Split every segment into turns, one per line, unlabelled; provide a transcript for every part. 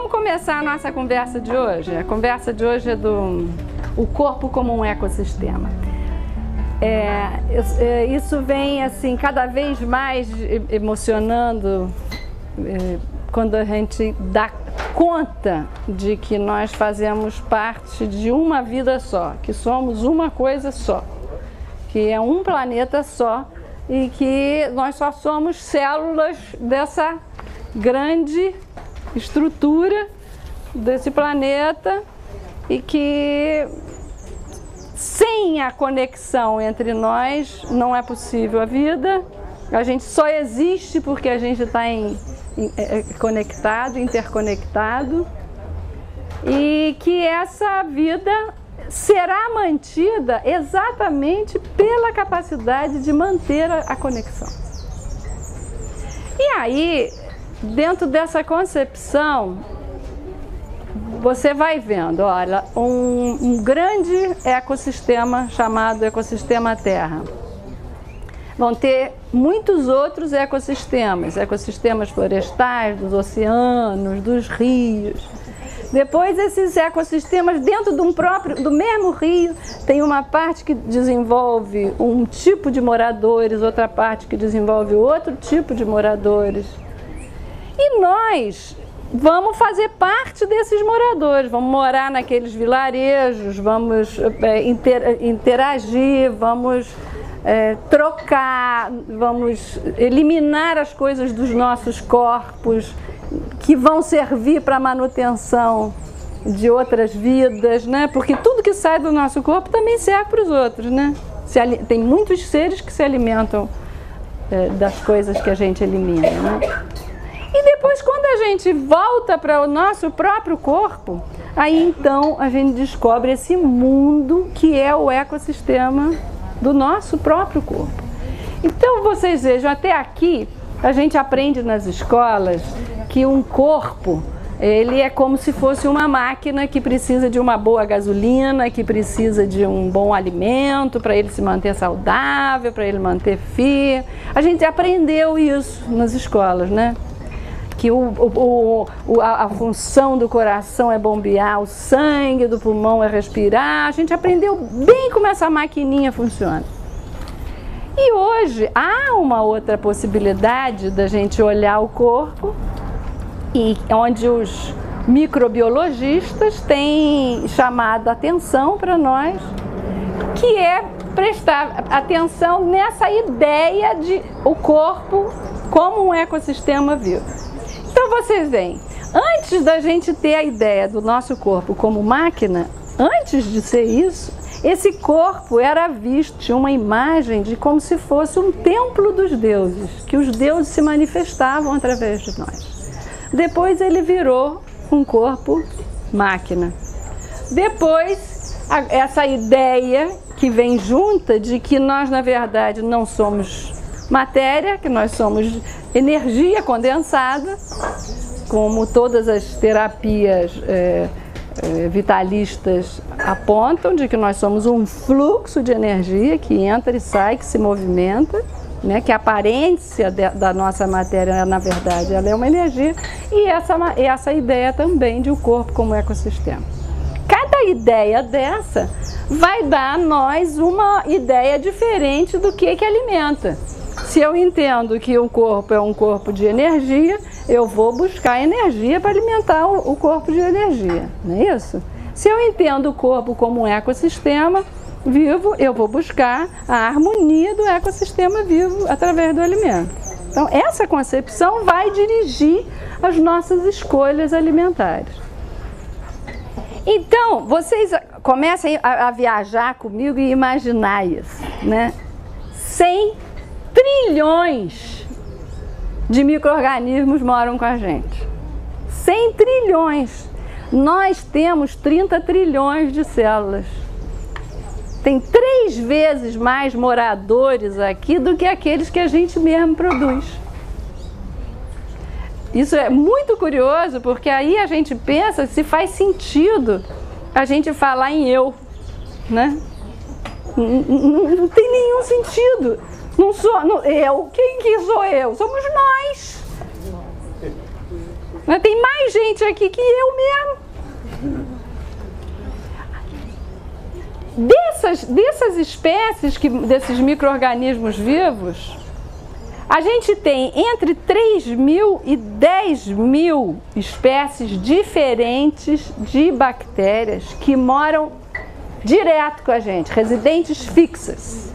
vamos começar a nossa conversa de hoje. A conversa de hoje é o corpo como um ecossistema. Isso vem assim cada vez mais emocionando quando a gente dá conta de que nós fazemos parte de uma vida só, que somos uma coisa só, que é um planeta só e que nós só somos células dessa grande estrutura desse planeta e que sem a conexão entre nós não é possível a vida. A gente só existe porque a gente está conectado, interconectado, e que essa vida será mantida exatamente pela capacidade de manter a conexão. E aí, dentro dessa concepção, você vai vendo, olha, um grande ecossistema chamado ecossistema Terra. Vão ter muitos outros ecossistemas florestais, dos oceanos, dos rios. Depois, esses ecossistemas, dentro do mesmo rio, tem uma parte que desenvolve um tipo de moradores, outra parte que desenvolve outro tipo de moradores. E nós vamos fazer parte desses moradores, vamos morar naqueles vilarejos, vamos interagir, vamos trocar, vamos eliminar as coisas dos nossos corpos que vão servir para a manutenção de outras vidas, né? Porque tudo que sai do nosso corpo também serve para os outros, né? Tem muitos seres que se alimentam das coisas que a gente elimina, né? E depois, quando a gente volta para o nosso próprio corpo, aí então a gente descobre esse mundo que é o ecossistema do nosso próprio corpo. Então, vocês vejam, até aqui a gente aprende nas escolas que um corpo, ele é como se fosse uma máquina que precisa de uma boa gasolina, que precisa de um bom alimento para ele se manter saudável, para ele manter firme. A gente aprendeu isso nas escolas, né? Que a função do coração é bombear o sangue, do pulmão é respirar. A gente aprendeu bem como essa maquininha funciona. E hoje há uma outra possibilidade da gente olhar o corpo, e onde os microbiologistas têm chamado a atenção para nós, que é prestar atenção nessa ideia de o corpo como um ecossistema vivo. Então vocês veem, antes da gente ter a ideia do nosso corpo como máquina, antes de ser isso, esse corpo era visto, tinha uma imagem de como se fosse um templo dos deuses, que os deuses se manifestavam através de nós. Depois ele virou um corpo máquina. Depois, essa ideia que vem junta de que nós, na verdade, não somos matéria, que nós somos energia condensada, como todas as terapias vitalistas apontam, de que nós somos um fluxo de energia que entra e sai, que se movimenta, né? Que a aparência da nossa matéria, na verdade, ela é uma energia, e essa ideia também de o corpo como ecossistema. Cada ideia dessa vai dar a nós uma ideia diferente do que alimenta. Se eu entendo que o corpo é um corpo de energia, eu vou buscar energia para alimentar o corpo de energia, não é isso? Se eu entendo o corpo como um ecossistema vivo, eu vou buscar a harmonia do ecossistema vivo através do alimento. Então, essa concepção vai dirigir as nossas escolhas alimentares. Então, vocês comecem a viajar comigo e imaginar isso, né? 100 trilhões de micro-organismos moram com a gente. 100 trilhões. Nós temos 30 trilhões de células. Tem 3 vezes mais moradores aqui do que aqueles que a gente mesmo produz. Isso é muito curioso, porque aí a gente pensa se faz sentido a gente falar em eu, né? Não tem nenhum sentido. Não sou eu. Quem que sou eu? Somos nós. Mas tem mais gente aqui que eu mesmo. Dessas espécies, desses micro-organismos vivos, a gente tem entre 3.000 e 10.000 espécies diferentes de bactérias que moram direto com a gente, residentes fixas.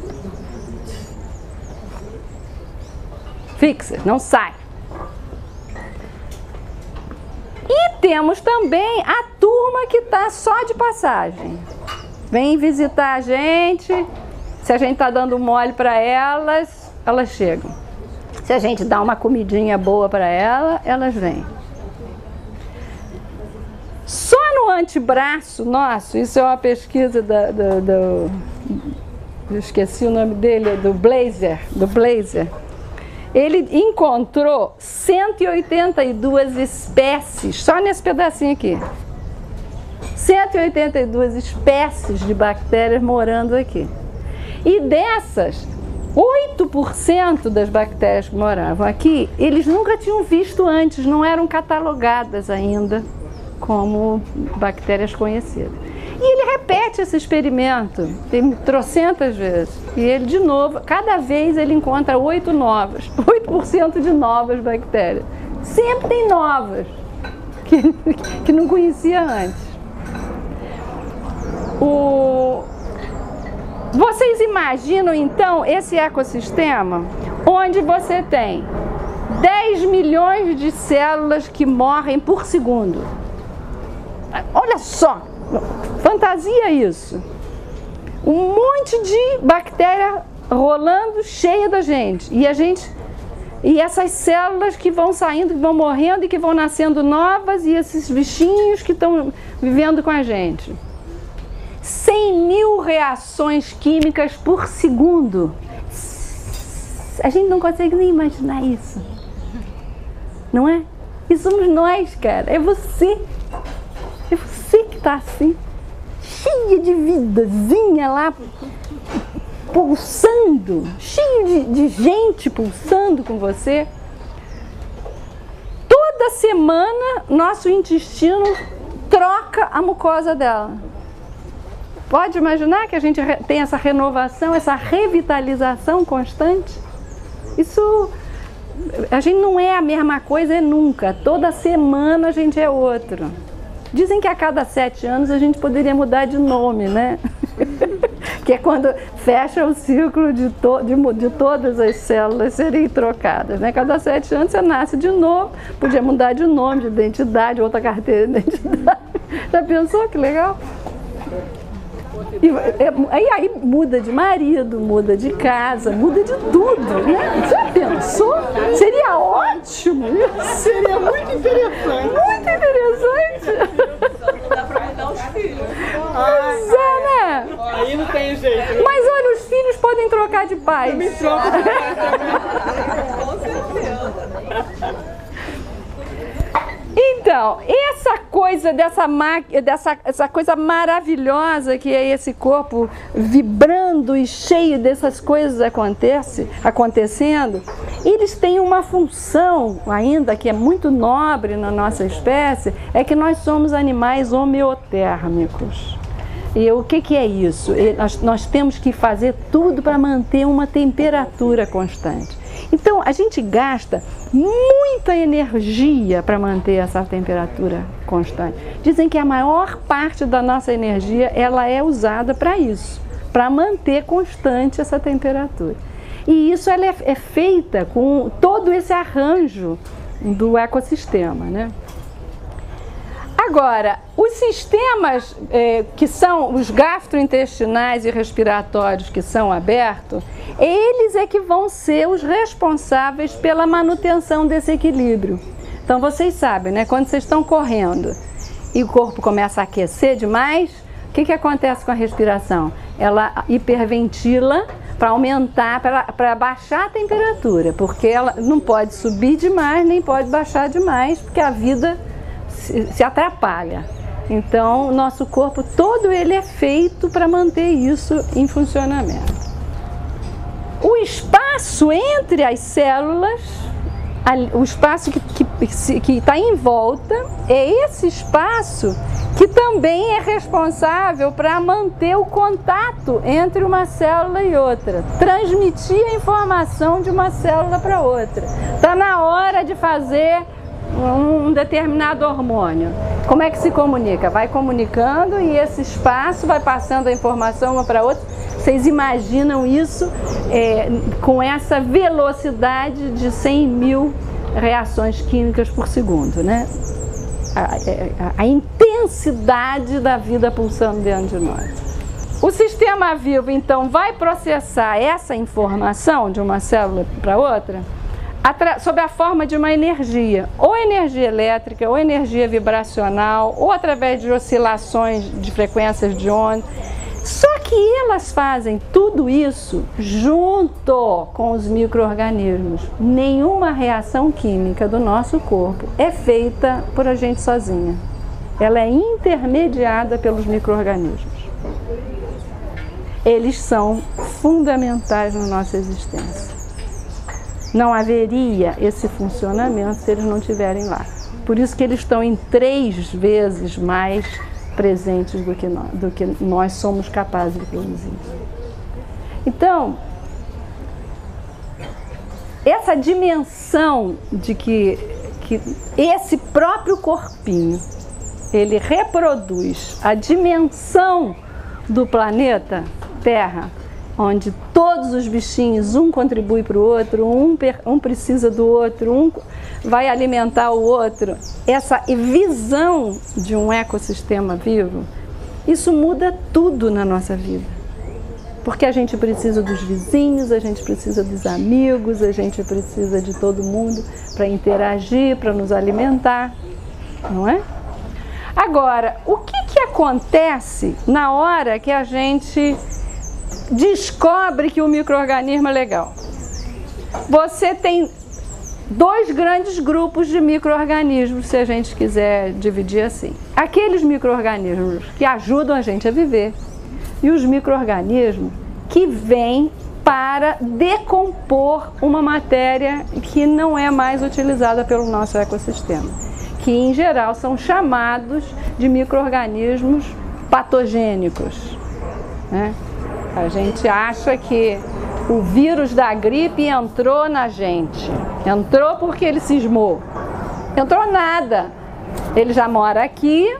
Fixas, não sai. E temos também a turma que está só de passagem. Vem visitar a gente, se a gente está dando mole para elas, elas chegam. Se a gente dá uma comidinha boa para elas vêm. Só no antebraço nosso, isso é uma pesquisa eu esqueci o nome dele, do Blazer. Ele encontrou 182 espécies, só nesse pedacinho aqui. 182 espécies de bactérias morando aqui. E dessas, 8% das bactérias que moravam aqui, eles nunca tinham visto antes, não eram catalogadas ainda como bactérias conhecidas. E ele repete esse experimento, tem trocentas vezes. E ele, de novo, cada vez ele encontra 8% de novas bactérias. Sempre tem novas, que não conhecia antes. Vocês imaginam, então, esse ecossistema onde você tem 10 milhões de células que morrem por segundo. Olha só, fantasia isso. Um monte de bactéria rolando cheia da gente. E essas células que vão saindo, que vão morrendo e que vão nascendo novas, e esses bichinhos que estão vivendo com a gente. 100.000 reações químicas por segundo. A gente não consegue nem imaginar isso. Não é? E somos nós, cara. É você. É você que está assim, cheia de vidazinha lá, pulsando, cheio de gente pulsando com você. Toda semana, nosso intestino troca a mucosa dela. Pode imaginar que a gente tem essa renovação, essa revitalização constante? Isso, a gente não é a mesma coisa nunca. Toda semana a gente é outro. Dizem que a cada 7 anos a gente poderia mudar de nome, né? Que é quando fecha o ciclo de todas as células serem trocadas, né? Cada 7 anos você nasce de novo, podia mudar de nome, de identidade, outra carteira de identidade. Já pensou que legal? E aí muda de marido, muda de casa, muda de tudo, né? Já pensou? Seria ótimo isso.
Seria muito interessante.
Muito interessante.
Só não dá pra mudar os filhos.
Pois é, né?
Aí não tem jeito.
Mas olha, os filhos podem trocar de pais.
Com certeza.
Então, essa coisa essa coisa maravilhosa que é esse corpo vibrando e cheio dessas coisas acontecendo, eles têm uma função ainda que é muito nobre na nossa espécie, é que nós somos animais homeotérmicos. E o que é isso? Nós temos que fazer tudo para manter uma temperatura constante. Então, a gente gasta muita energia para manter essa temperatura constante. Dizem que a maior parte da nossa energia ela é usada para isso, para manter constante essa temperatura. E isso ela é feita com todo esse arranjo do ecossistema, né? Agora, os sistemas que são os gastrointestinais e respiratórios que são abertos, eles é que vão ser os responsáveis pela manutenção desse equilíbrio. Então vocês sabem, né? Quando vocês estão correndo e o corpo começa a aquecer demais, o que acontece com a respiração? Ela hiperventila para aumentar, para baixar a temperatura, porque ela não pode subir demais, nem pode baixar demais, porque a vida se atrapalha. Então, o nosso corpo todo ele é feito para manter isso em funcionamento. O espaço entre as células, o espaço que está em volta, é esse espaço que também é responsável para manter o contato entre uma célula e outra, transmitir a informação de uma célula para outra. Está na hora de fazer um determinado hormônio. Como é que se comunica? Vai comunicando e esse espaço vai passando a informação uma para outra. Vocês imaginam isso com essa velocidade de 100 mil reações químicas por segundo, né? A intensidade da vida pulsando dentro de nós. O sistema vivo, então, vai processar essa informação de uma célula para outra sob a forma de uma energia, ou energia elétrica, ou energia vibracional, ou através de oscilações de frequências de onda. Só que elas fazem tudo isso junto com os micro-organismos. Nenhuma reação química do nosso corpo é feita por a gente sozinha. Ela é intermediada pelos micro-organismos. Eles são fundamentais na nossa existência. Não haveria esse funcionamento se eles não estiverem lá. Por isso que eles estão em 3 vezes mais presentes do que nós somos capazes de produzir. Então, essa dimensão de que esse próprio corpinho, ele reproduz a dimensão do planeta Terra, onde todos os bichinhos, um contribui para o outro, um precisa do outro, um vai alimentar o outro. Essa visão de um ecossistema vivo, isso muda tudo na nossa vida. Porque a gente precisa dos vizinhos, a gente precisa dos amigos, a gente precisa de todo mundo para interagir, para nos alimentar, não é? Agora, o que acontece na hora que a gente descobre que o micro-organismo é legal? Você tem 2 grandes grupos de micro-organismos, se a gente quiser dividir assim. Aqueles micro-organismos que ajudam a gente a viver e os micro-organismos que vêm para decompor uma matéria que não é mais utilizada pelo nosso ecossistema, que em geral são chamados de micro-organismos patogênicos, né? A gente acha que o vírus da gripe entrou na gente. Entrou porque ele cismou. Entrou nada. Ele já mora aqui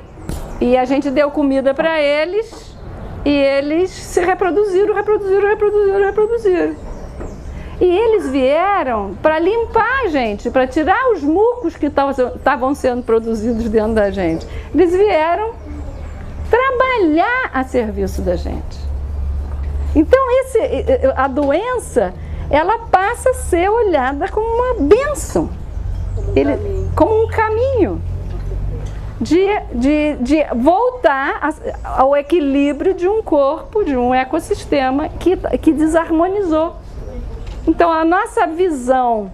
e a gente deu comida para eles e eles se reproduziram. E eles vieram para limpar a gente, para tirar os mucos que estavam sendo produzidos dentro da gente. Eles vieram trabalhar a serviço da gente. Então, a doença, ela passa a ser olhada como uma bênção, como um caminho de voltar ao equilíbrio de um corpo, de um ecossistema que desarmonizou. Então, a nossa visão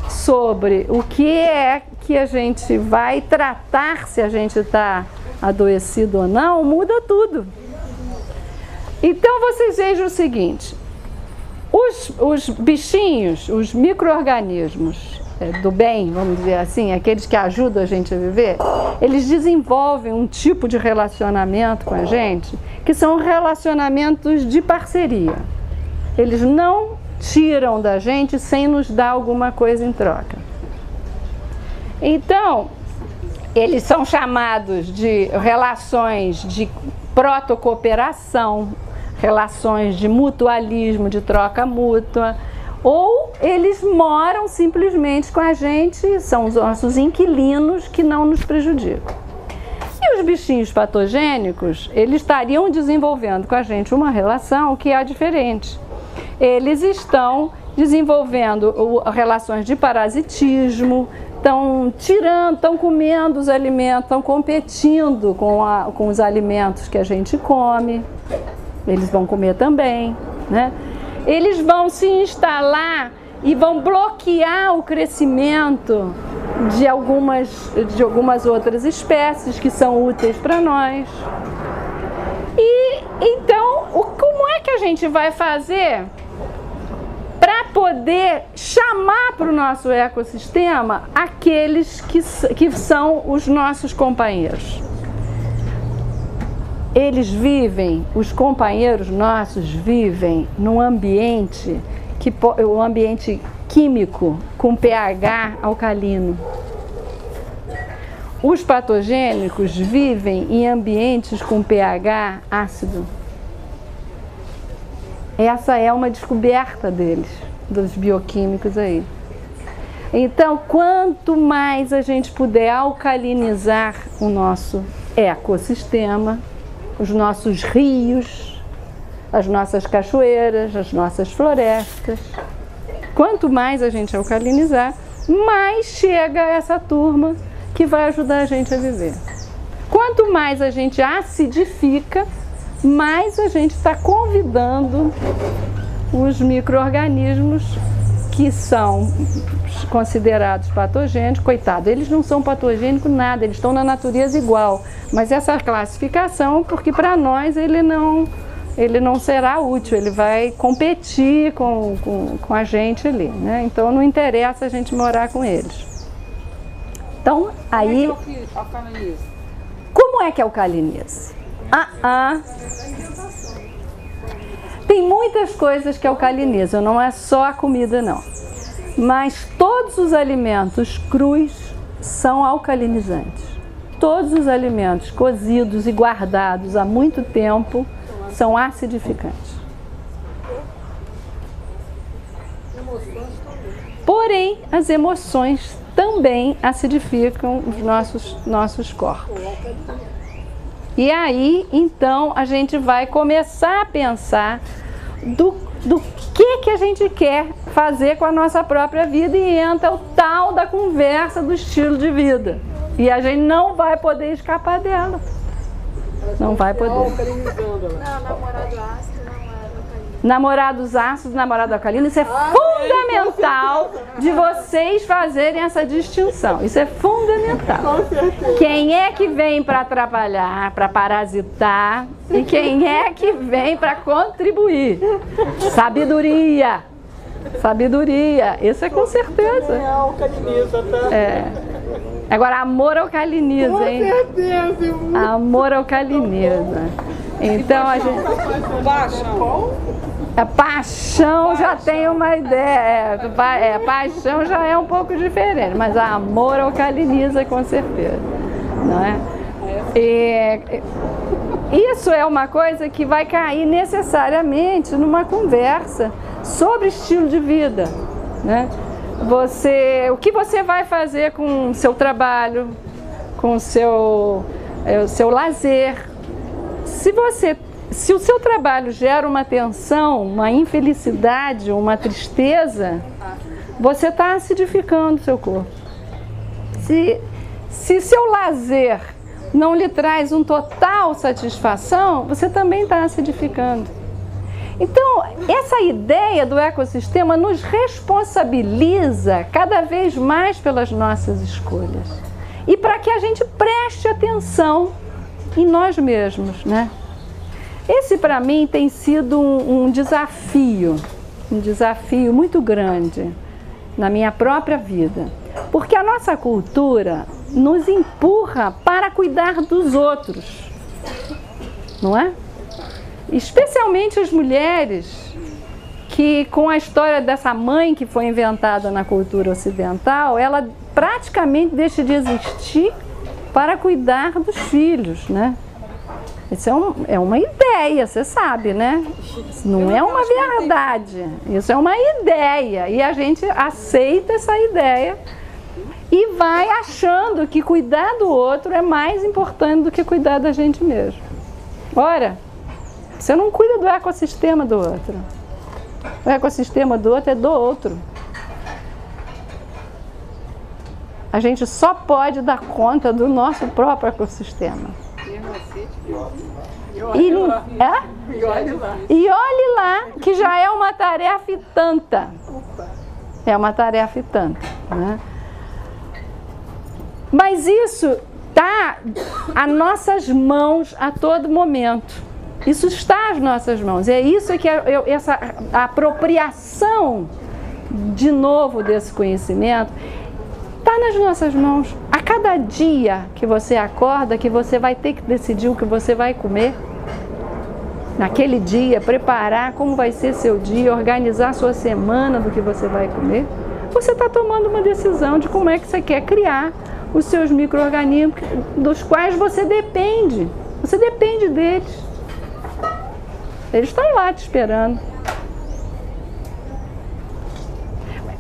sobre o que é que a gente vai tratar, se a gente está adoecido ou não, muda tudo. Então, vocês vejam o seguinte, os bichinhos, os micro-organismos do bem, vamos dizer assim, aqueles que ajudam a gente a viver, eles desenvolvem um tipo de relacionamento com a gente, que são relacionamentos de parceria. Eles não tiram da gente sem nos dar alguma coisa em troca. Então, eles são chamados de relações de protocooperação, relações de mutualismo, de troca mútua, ou eles moram simplesmente com a gente, são os nossos inquilinos que não nos prejudicam. E os bichinhos patogênicos, eles estariam desenvolvendo com a gente uma relação que é diferente. Eles estão desenvolvendo relações de parasitismo, estão tirando, estão comendo os alimentos, estão competindo com os alimentos que a gente come. Eles vão comer também, né? Eles vão se instalar e vão bloquear o crescimento de algumas outras espécies que são úteis para nós. E então, como é que a gente vai fazer para poder chamar para o nosso ecossistema aqueles que são os nossos companheiros. Eles vivem, os companheiros nossos vivem num ambiente, um ambiente químico com pH alcalino. Os patogênicos vivem em ambientes com pH ácido. Essa é uma descoberta deles, dos bioquímicos aí. Então, quanto mais a gente puder alcalinizar o nosso ecossistema, os nossos rios, as nossas cachoeiras, as nossas florestas, quanto mais a gente alcalinizar, mais chega essa turma que vai ajudar a gente a viver. Quanto mais a gente acidifica, mais a gente está convidando os micro-organismos que são considerados patogênicos. Coitado, eles não são patogênicos nada, eles estão na natureza igual. Mas essa classificação, porque para nós ele não será útil, ele vai competir com a gente ali, né? Então não interessa a gente morar com eles. Então, aí... Como é que alcaliniza? Tem muitas coisas que alcalinizam, não é só a comida não. Mas todos os alimentos crus são alcalinizantes. Todos os alimentos cozidos e guardados há muito tempo são acidificantes. Porém, as emoções também acidificam os nossos corpos. E aí, então, a gente vai começar a pensar do que a gente quer fazer com a nossa própria vida e entra o tal da conversa do estilo de vida. E a gente não vai poder escapar dela. Não vai poder.
Não, namorado ácido não era alcalino.
Namorados ácidos, namorado alcalino, isso é fundamental de vocês fazerem essa distinção. Isso é fundamental. Quem é que vem para atrapalhar, para parasitar e quem é que vem para contribuir? Sabedoria. Sabedoria. Isso é com certeza.
É alcaliniza, tá?
É. Agora, amor alcaliniza, hein?
Com certeza.
Amor alcaliniza. Então a gente... A paixão já tem uma ideia, paixão já é um pouco diferente, mas a amor alcaliniza com certeza, não é? E isso é uma coisa que vai cair necessariamente numa conversa sobre estilo de vida, né? O que você vai fazer com o seu trabalho, com o seu lazer? Se o seu trabalho gera uma tensão, uma infelicidade, uma tristeza, você está acidificando o seu corpo. Se seu lazer não lhe traz um total satisfação, você também está acidificando. Então, essa ideia do ecossistema nos responsabiliza cada vez mais pelas nossas escolhas. E para que a gente preste atenção em nós mesmos, né? Esse, para mim, tem sido um desafio muito grande na minha própria vida. Porque a nossa cultura nos empurra para cuidar dos outros, não é? Especialmente as mulheres, que com a história dessa mãe que foi inventada na cultura ocidental, ela praticamente deixa de existir para cuidar dos filhos, né? Isso é uma ideia, você sabe, né? Isso não é uma verdade, isso é uma ideia e a gente aceita essa ideia e vai achando que cuidar do outro é mais importante do que cuidar da gente mesmo. Ora, você não cuida do ecossistema do outro. O ecossistema do outro é do outro. A gente só pode dar conta do nosso próprio ecossistema. E olhe lá, que já é uma tarefa e tanta. É uma tarefa e tanta, né? Mas isso está às nossas mãos a todo momento. Isso está às nossas mãos. É isso que essa apropriação de novo desse conhecimento, está nas nossas mãos. A cada dia que você acorda, que você vai ter que decidir o que você vai comer. Naquele dia, preparar como vai ser seu dia, organizar sua semana do que você vai comer. Você está tomando uma decisão de como é que você quer criar os seus micro-organismos, dos quais você depende. Você depende deles. Eles estão lá te esperando.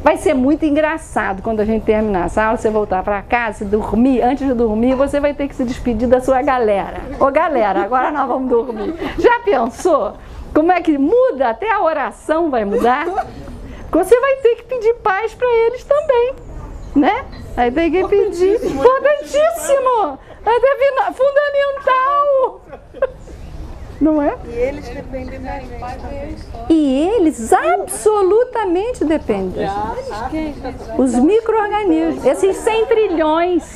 Vai ser muito engraçado quando a gente terminar essa aula, você voltar para casa, dormir. Antes de dormir, você vai ter que se despedir da sua galera. Ô galera, agora nós vamos dormir. Já pensou? Como é que muda? Até a oração vai mudar. Você vai ter que pedir paz para eles também, né? Aí tem que pedir. Importantíssimo! É fundamental! Não é?
E eles dependem da gente.
E eles absolutamente dependem. Os micro-organismos, esses 100 trilhões.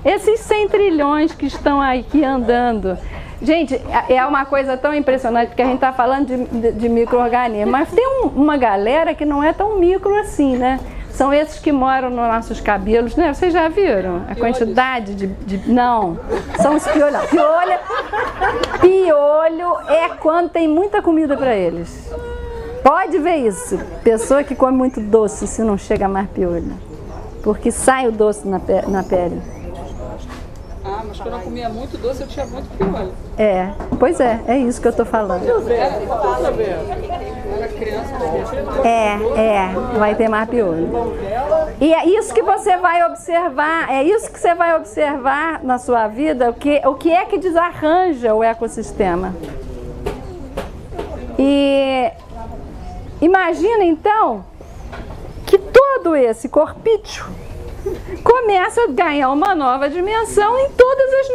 Esses 100 trilhões que estão aqui andando. Gente, é uma coisa tão impressionante, porque a gente está falando de micro-organismos, mas tem uma galera que não é tão micro assim, né? São esses que moram nos nossos cabelos, né? Vocês já viram a quantidade de... Não, são os piolhos. Piolho é quando tem muita comida para eles. Pode ver isso. Pessoa que come muito doce, se não chega mais piolho. Porque sai o doce na pele.
Ah, mas quando eu comia muito doce, eu tinha muito piolho.
É, pois é isso que eu tô falando.
Era criança,
Vai ter mais piolho. E é isso que você vai observar, na sua vida, o que é que desarranja o ecossistema. E imagina então que todo esse corpício começa a ganhar uma nova dimensão em todos os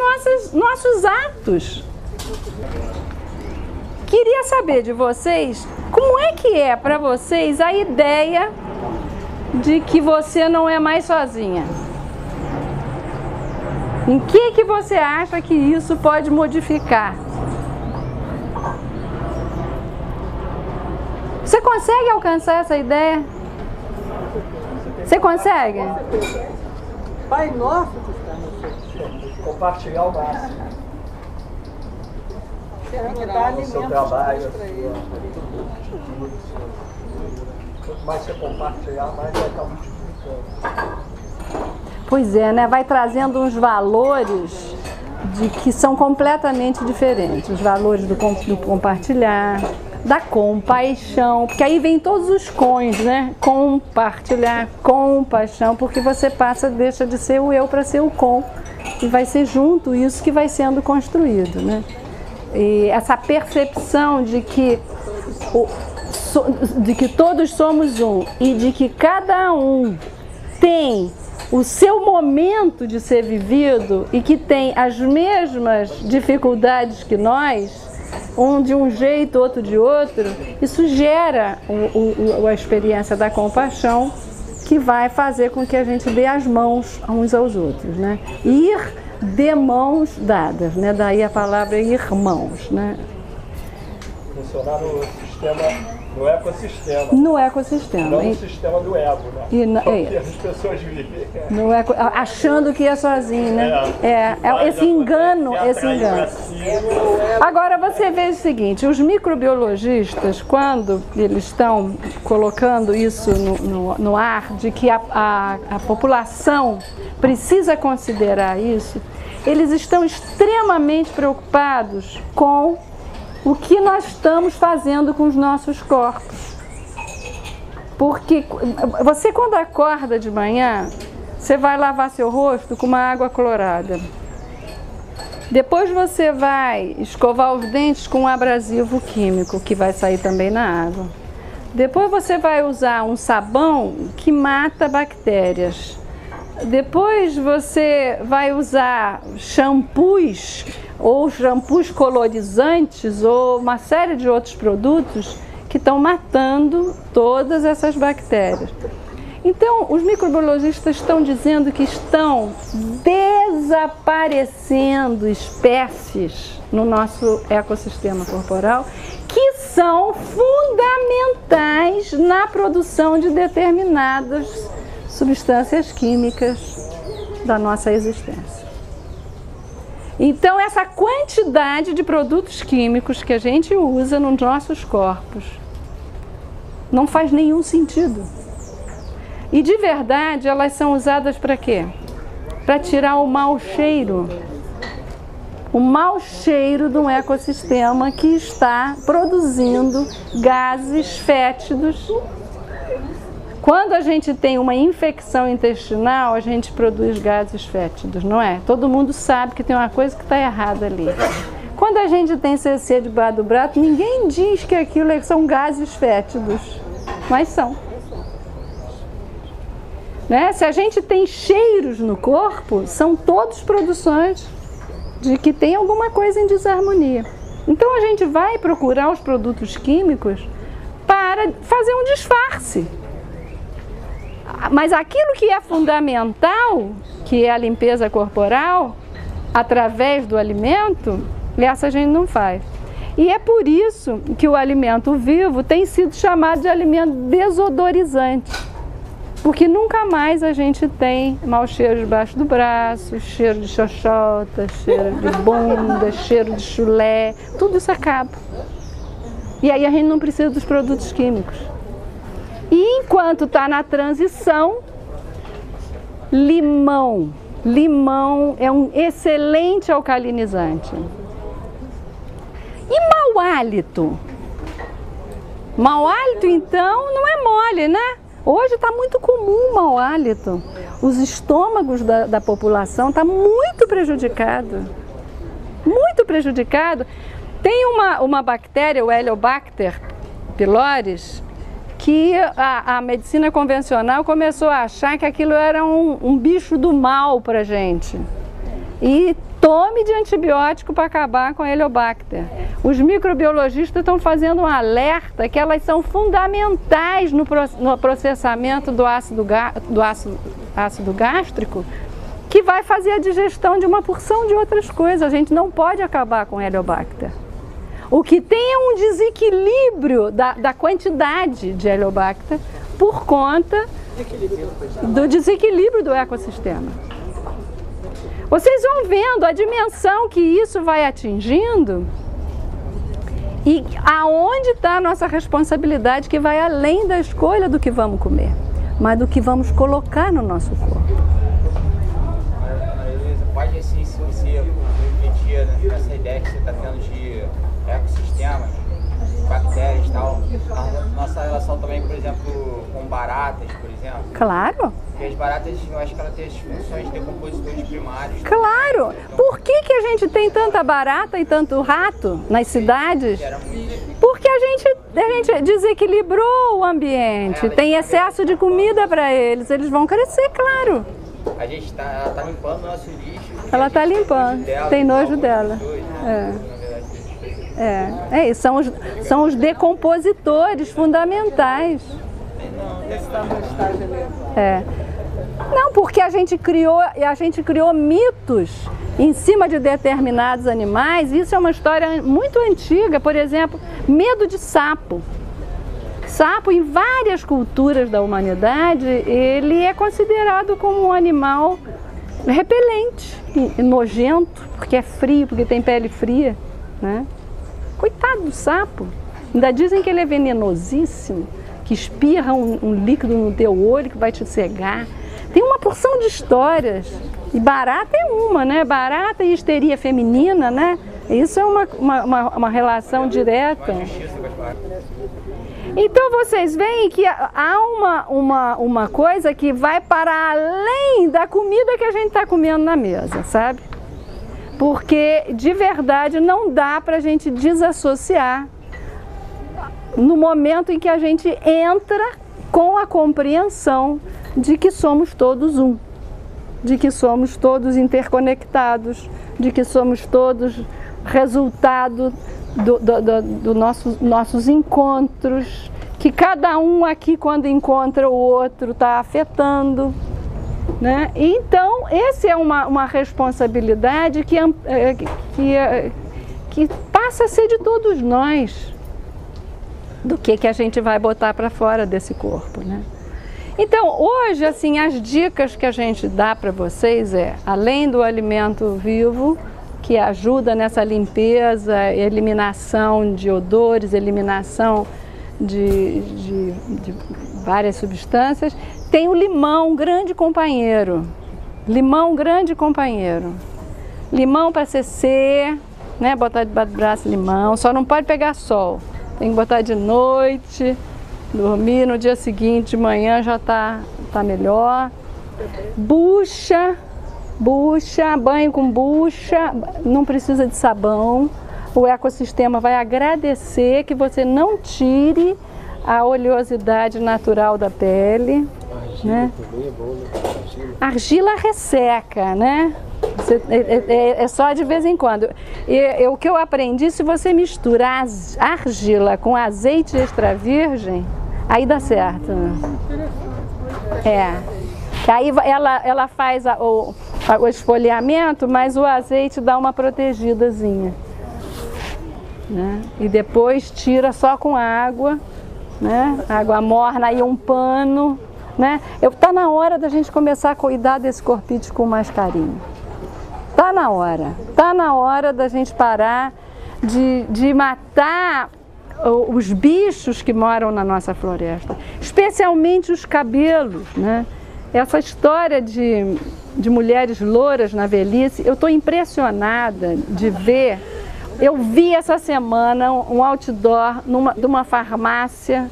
nossos atos. Queria saber de vocês, como é que é para vocês a ideia de que você não é mais sozinha? Em que você acha que isso pode modificar? Você consegue alcançar essa ideia? Você consegue?
Pai nosso que está no céu.
Compartilhar o máximo. O seu trabalho, quanto mais você compartilhar, mais vai estar multiplicando.
Pois é, né? Vai trazendo uns valores que são completamente diferentes. Os valores do compartilhar, da compaixão, porque aí vem todos os cons, né? Compartilhar, compaixão, porque você deixa de ser o eu para ser o com, e vai ser junto isso que vai sendo construído, né? E essa percepção de que todos somos um e de que cada um tem o seu momento de ser vivido e que tem as mesmas dificuldades que nós, um de um jeito, outro de outro, isso gera a experiência da compaixão, que vai fazer com que a gente dê as mãos uns aos outros, né? Ir de mãos dadas, né? Daí a palavra irmãos, né?
Funcionar no sistema, no ecossistema.
No ecossistema.
Não no sistema do ego, né? Que as pessoas vivem.
Achando que é sozinho, né? Esse engano. Agora você vê o seguinte, os microbiologistas, quando eles estão colocando isso no ar, de que a população precisa considerar isso, eles estão extremamente preocupados com o que nós estamos fazendo com os nossos corpos. Porque você, quando acorda de manhã, você vai lavar seu rosto com uma água clorada. Depois você vai escovar os dentes com um abrasivo químico, que vai sair também na água. Depois você vai usar um sabão que mata bactérias. Depois você vai usar shampoos ou shampoos colorizantes ou uma série de outros produtos que estão matando todas essas bactérias. Então, os microbiologistas estão dizendo que estão desaparecendo espécies no nosso ecossistema corporal que são fundamentais na produção de determinadas substâncias químicas da nossa existência. Então, essa quantidade de produtos químicos que a gente usa nos nossos corpos não faz nenhum sentido. E de verdade, elas são usadas para quê? Para tirar o mau cheiro. O mau cheiro de um ecossistema que está produzindo gases fétidos. Quando a gente tem uma infecção intestinal, a gente produz gases fétidos, não é? Todo mundo sabe que tem uma coisa que está errada ali. Quando a gente tem CC debaixo do braço, ninguém diz que aquilo são gases fétidos, mas são. Né? Se a gente tem cheiros no corpo, são todos produções de que tem alguma coisa em desarmonia. Então a gente vai procurar os produtos químicos para fazer um disfarce. Mas aquilo que é fundamental, que é a limpeza corporal, através do alimento, essa a gente não faz. E é por isso que o alimento vivo tem sido chamado de alimento desodorizante. Porque nunca mais a gente tem mau cheiro debaixo do braço, cheiro de xoxota, cheiro de bunda, cheiro de chulé, tudo isso acaba. E aí a gente não precisa dos produtos químicos. E enquanto está na transição, limão. Limão é um excelente alcalinizante. E mau hálito? Mau hálito, então, não é mole, né? Hoje está muito comum o mau hálito. Os estômagos da população estão muito prejudicados. Muito prejudicados. Tem uma bactéria, o Heliobacter pylori, que a medicina convencional começou a achar que aquilo era um bicho do mal para a gente. E tome de antibiótico para acabar com a Heliobacter. Os microbiologistas estão fazendo um alerta que elas são fundamentais no processamento do ácido gástrico, que vai fazer a digestão de uma porção de outras coisas. A gente não pode acabar com a Heliobacter. O que tem é um desequilíbrio da quantidade de Heliobacter por conta do desequilíbrio do ecossistema. Vocês vão vendo a dimensão que isso vai atingindo e aonde está a nossa responsabilidade, que vai além da escolha do que vamos comer, mas do que vamos colocar no nosso corpo.
Luísa, pode assim, se você refletir nessa ideia que você está tendo de ecossistemas, bactérias e tal, a nossa relação também, por exemplo, com baratas, por exemplo.
Claro.
Porque as baratas, eu acho que elas têm as funções de decompositores primários.
Claro. Por que a gente tem tanta barata e tanto rato nas cidades? Porque a gente desequilibrou o ambiente, tem excesso de comida para eles, eles vão crescer, claro.
A gente ela tá limpando o nosso lixo.
Ela está limpando, tem nojo dela. Isso, são os decompositores fundamentais. Não, porque a gente criou mitos em cima de determinados animais. Isso é uma história muito antiga. Por exemplo, medo de sapo. Sapo, em várias culturas da humanidade, ele é considerado como um animal repelente, nojento, porque é frio, porque tem pele fria, né? Coitado do sapo. Ainda dizem que ele é venenosíssimo, que espirra um líquido no teu olho que vai te cegar. Tem uma porção de histórias. E barata é uma, né? Barata e histeria feminina, né? Isso é uma relação direta. Então vocês veem que há uma coisa que vai para além da comida que a gente está comendo na mesa, sabe? Porque de verdade não dá para a gente desassociar no momento em que a gente entra com a compreensão de que somos todos um, de que somos todos interconectados, de que somos todos resultado dos nossos encontros, que cada um aqui, quando encontra o outro, está afetando, né? Então, essa é uma responsabilidade que passa a ser de todos nós. do que a gente vai botar para fora desse corpo, né? Então, hoje, assim, as dicas que a gente dá para vocês além do alimento vivo, que ajuda nessa limpeza, eliminação de odores, eliminação de várias substâncias, tem o limão, grande companheiro. Limão, grande companheiro. Limão para CC, né? Botar debaixo do braço limão, só não pode pegar sol. Tem que botar de noite, dormir, no dia seguinte, de manhã já tá melhor. Bucha, banho com bucha, não precisa de sabão. O ecossistema vai agradecer que você não tire a oleosidade natural da pele. Argila, né? Também é bom, né? Argila resseca, né? É só de vez em quando. O que eu aprendi, se você misturar argila com azeite extra virgem, aí dá certo. Que aí ela faz o esfoliamento, mas o azeite dá uma protegidazinha, né? E depois tira só com água, né? Água morna e um pano, né? Tá na hora da gente começar a cuidar desse corpite com mais carinho. Tá na hora da gente parar de matar os bichos que moram na nossa floresta, especialmente os cabelos, né? Essa história de mulheres louras na velhice, eu estou impressionada de ver. Eu vi essa semana um outdoor de uma farmácia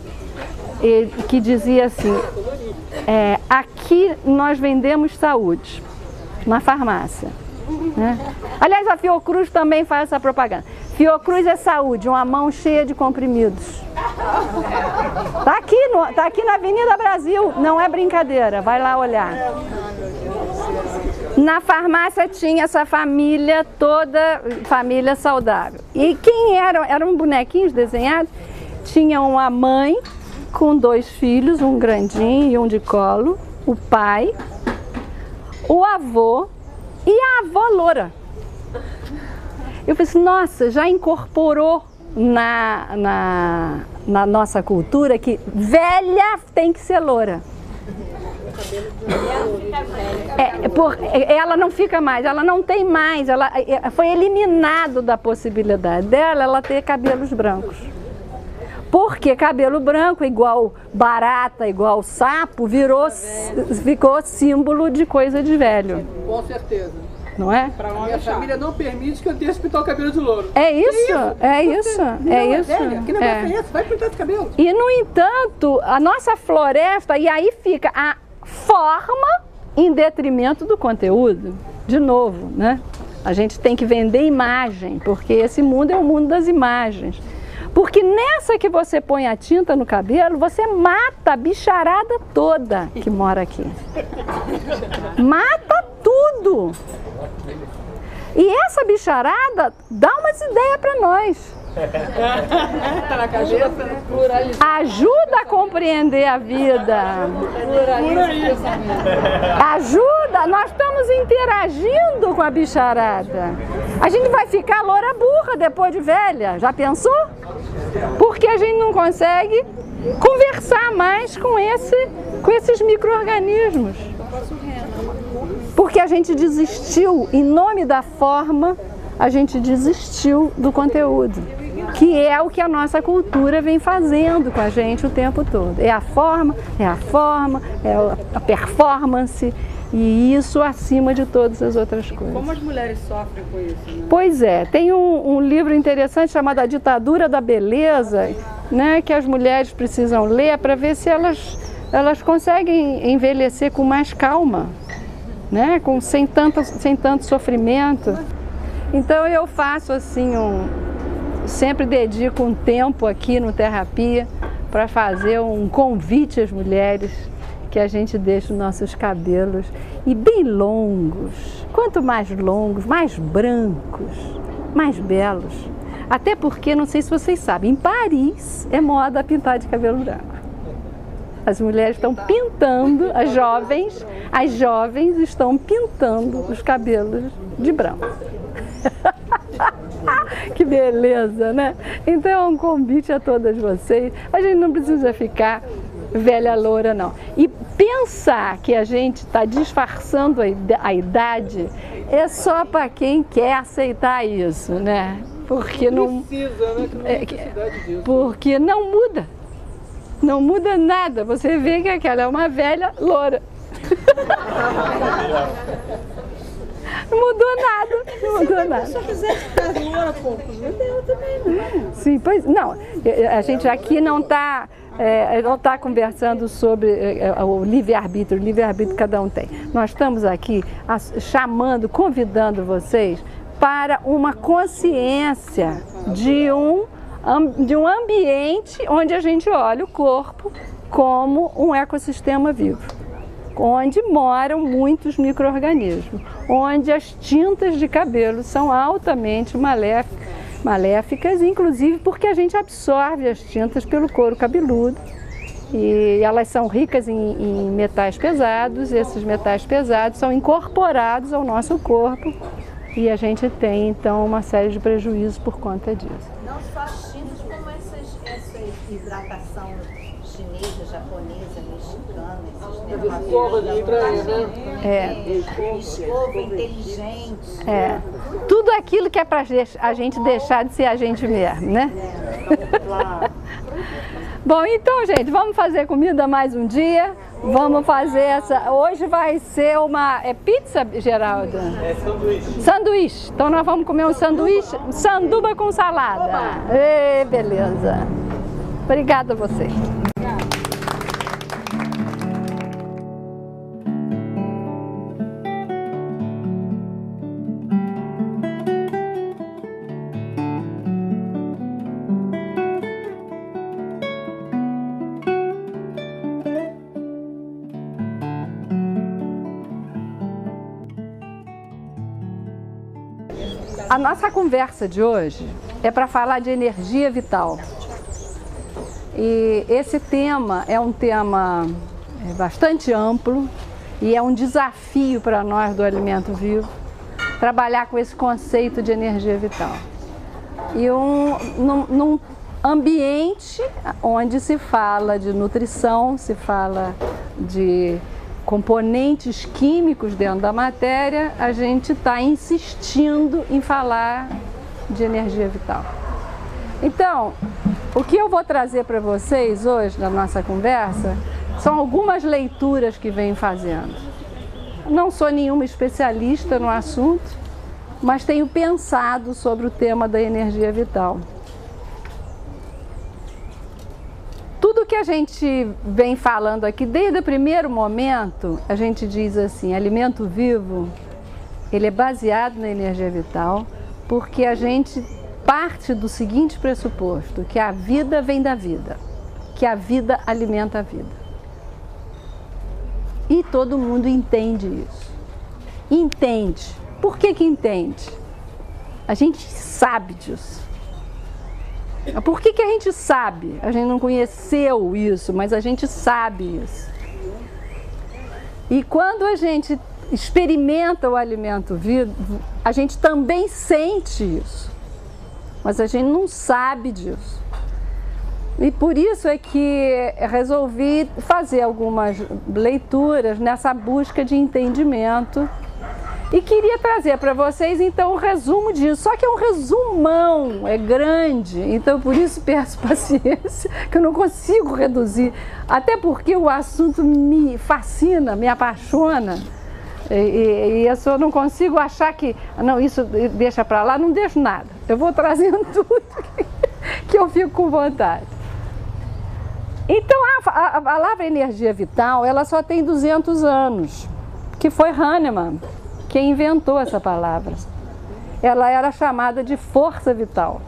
que dizia assim, aqui nós vendemos saúde, na farmácia. Né? Aliás, a Fiocruz também faz essa propaganda. Fiocruz é saúde, uma mão cheia de comprimidos. Tá aqui na Avenida Brasil, não é brincadeira, vai lá olhar. Na farmácia tinha essa família toda, família saudável. E quem eram bonequinhos desenhados? Tinha uma mãe com 2 filhos, um grandinho e um de colo, o pai, o avô e a avó loura. Eu pensei, nossa, já incorporou na nossa cultura que velha tem que ser loura. Ela não fica mais, ela não tem mais, foi eliminado da possibilidade dela ela ter cabelos brancos. Porque cabelo branco, igual barata, igual sapo, ficou símbolo de coisa de velho.
Com certeza.
Não é?
Minha família não permite que eu tenha que pintar o cabelo de louro.
É isso.
Que negócio é esse? Vai pintar de cabelo.
E, no entanto, a nossa floresta, e aí fica a forma em detrimento do conteúdo. De novo, né? A gente tem que vender imagem, porque esse mundo é o mundo das imagens. Porque nessa que você põe a tinta no cabelo, você mata a bicharada toda que mora aqui. Mata tudo. E essa bicharada dá umas ideias para nós.
Tá na cabeça, né?
Ajuda a compreender a vida. Ajuda, nós estamos interagindo com a bicharada. A gente vai ficar loura burra depois de velha, já pensou? Porque a gente não consegue conversar mais com esses micro-organismos. Porque a gente desistiu, em nome da forma, a gente desistiu do conteúdo, que é o que a nossa cultura vem fazendo com a gente o tempo todo. É a forma, é a performance, e isso acima de todas as outras coisas.
Como as mulheres sofrem com isso, né?
Pois é, tem um livro interessante chamado A Ditadura da Beleza, né, que as mulheres precisam ler para ver se elas conseguem envelhecer com mais calma, né, sem tanto sofrimento. Então eu faço assim, sempre dedico um tempo aqui no Terapia para fazer um convite às mulheres que a gente deixe os nossos cabelos e bem longos. Quanto mais longos, mais brancos, mais belos. Até porque, não sei se vocês sabem, em Paris é moda pintar de cabelo branco. As mulheres estão pintando, as jovens estão pintando os cabelos de branco. Que beleza, né? Então é um convite a todas vocês. A gente não precisa ficar velha loura, não. E pensar que a gente está disfarçando a idade é só para quem quer aceitar isso, né? Porque não
Precisa, né? Que não tem necessidade disso.
porque não muda. Não muda nada. Você vê que aquela é uma velha loura. Não mudou nada. Não mudou nada.
Se eu quisesse ficar loura, pô, eu também não.
Sim, pois não. A gente aqui não está conversando sobre o livre-arbítrio. O livre-arbítrio cada um tem. Nós estamos aqui chamando, convidando vocês para uma consciência de um ambiente onde a gente olha o corpo como um ecossistema vivo, onde moram muitos micro-organismos, onde as tintas de cabelo são altamente maléficas, inclusive porque a gente absorve as tintas pelo couro cabeludo e elas são ricas em metais pesados. Esses metais pesados são incorporados ao nosso corpo e a gente tem então uma série de prejuízos por conta disso.
Não só as tintas, como essa hidratação chinesa, japonesa, mexicana, esses
Escova de estranha, né?
escova inteligente.
Tudo aquilo que é para a gente deixar de ser a gente mesmo, né? Bom, então, gente, vamos fazer comida mais um dia. Vamos fazer essa. Hoje vai ser uma. É pizza, Geralda?
É sanduíche.
Sanduíche. Então nós vamos comer um sanduíche, sanduba com salada. Beleza. Obrigada a você. A nossa conversa de hoje é para falar de energia vital. E esse tema é um tema bastante amplo e é um desafio para nós do Alimento Vivo trabalhar com esse conceito de energia vital. E num ambiente onde se fala de nutrição, se fala de componentes químicos dentro da matéria, a gente está insistindo em falar de energia vital. Então, o que eu vou trazer para vocês hoje na nossa conversa são algumas leituras que venho fazendo. Não sou nenhuma especialista no assunto, mas tenho pensado sobre o tema da energia vital. Tudo que a gente vem falando aqui, desde o primeiro momento, a gente diz assim, alimento vivo, ele é baseado na energia vital, porque a gente parte do seguinte pressuposto, que a vida vem da vida, que a vida alimenta a vida. E todo mundo entende isso. Entende. Por que entende? A gente sabe disso. Por que a gente sabe? A gente não conheceu isso, mas a gente sabe isso. E quando a gente experimenta o alimento vivo, a gente também sente isso, mas a gente não sabe disso. E por isso é que resolvi fazer algumas leituras nessa busca de entendimento. E queria trazer para vocês, então, um resumo disso. Só que é um resumão, é grande, então por isso peço paciência, que eu não consigo reduzir. Até porque o assunto me fascina, me apaixona. E eu não consigo achar que, não, isso deixa para lá, não deixo nada. Eu vou trazendo tudo que eu fico com vontade. Então, a palavra energia vital, ela só tem 200 anos, que foi Hahnemann quem inventou essa palavra. Ela era chamada de força vital.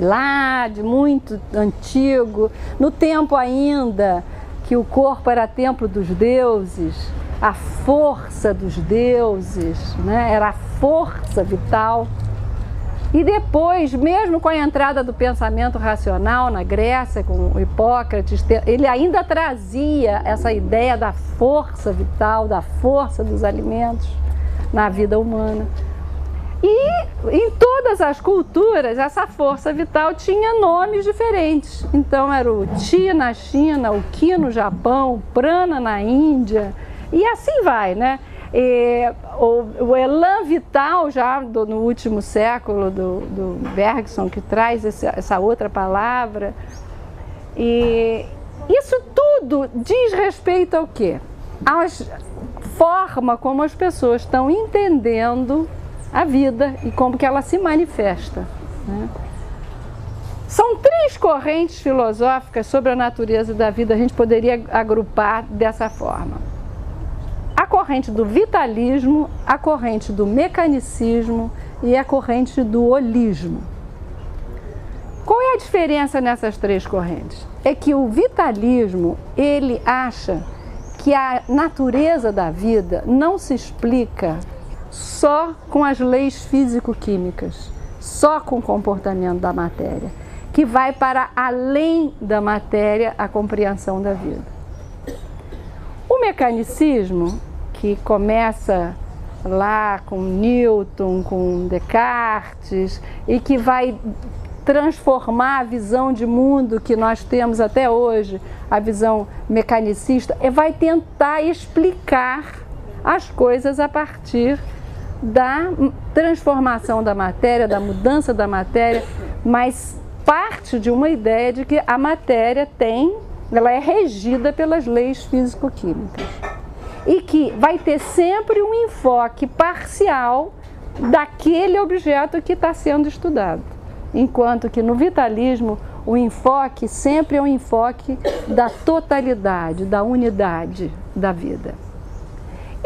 Lá de muito antigo, no tempo ainda que o corpo era templo dos deuses, a força dos deuses, né? Era a força vital. E depois, mesmo com a entrada do pensamento racional na Grécia, com Hipócrates, ele ainda trazia essa ideia da força vital, da força dos alimentos na vida humana. E em todas as culturas, essa força vital tinha nomes diferentes. Então era o Chi na China, o Ki no Japão, o Prana na Índia, e assim vai, né? O elan vital, já no último século, do Bergson, que traz essa outra palavra. E isso tudo diz respeito ao quê? À forma como as pessoas estão entendendo a vida e como que ela se manifesta, né? São 3 correntes filosóficas sobre a natureza da vida, a gente poderia agrupar dessa forma. A corrente do vitalismo, a corrente do mecanicismo e a corrente do holismo. Qual é a diferença nessas 3 correntes? É que o vitalismo, ele acha que a natureza da vida não se explica só com as leis físico-químicas, só com o comportamento da matéria, que vai para além da matéria a compreensão da vida. O mecanicismo, que começa lá com Newton, com Descartes, e que vai transformar a visão de mundo que nós temos até hoje, a visão mecanicista, vai tentar explicar as coisas a partir da transformação da matéria, da mudança da matéria, mas parte de uma ideia de que a matéria ela é regida pelas leis físico-químicas e que vai ter sempre um enfoque parcial daquele objeto que está sendo estudado, enquanto que no vitalismo o enfoque sempre é um enfoque da totalidade, da unidade da vida.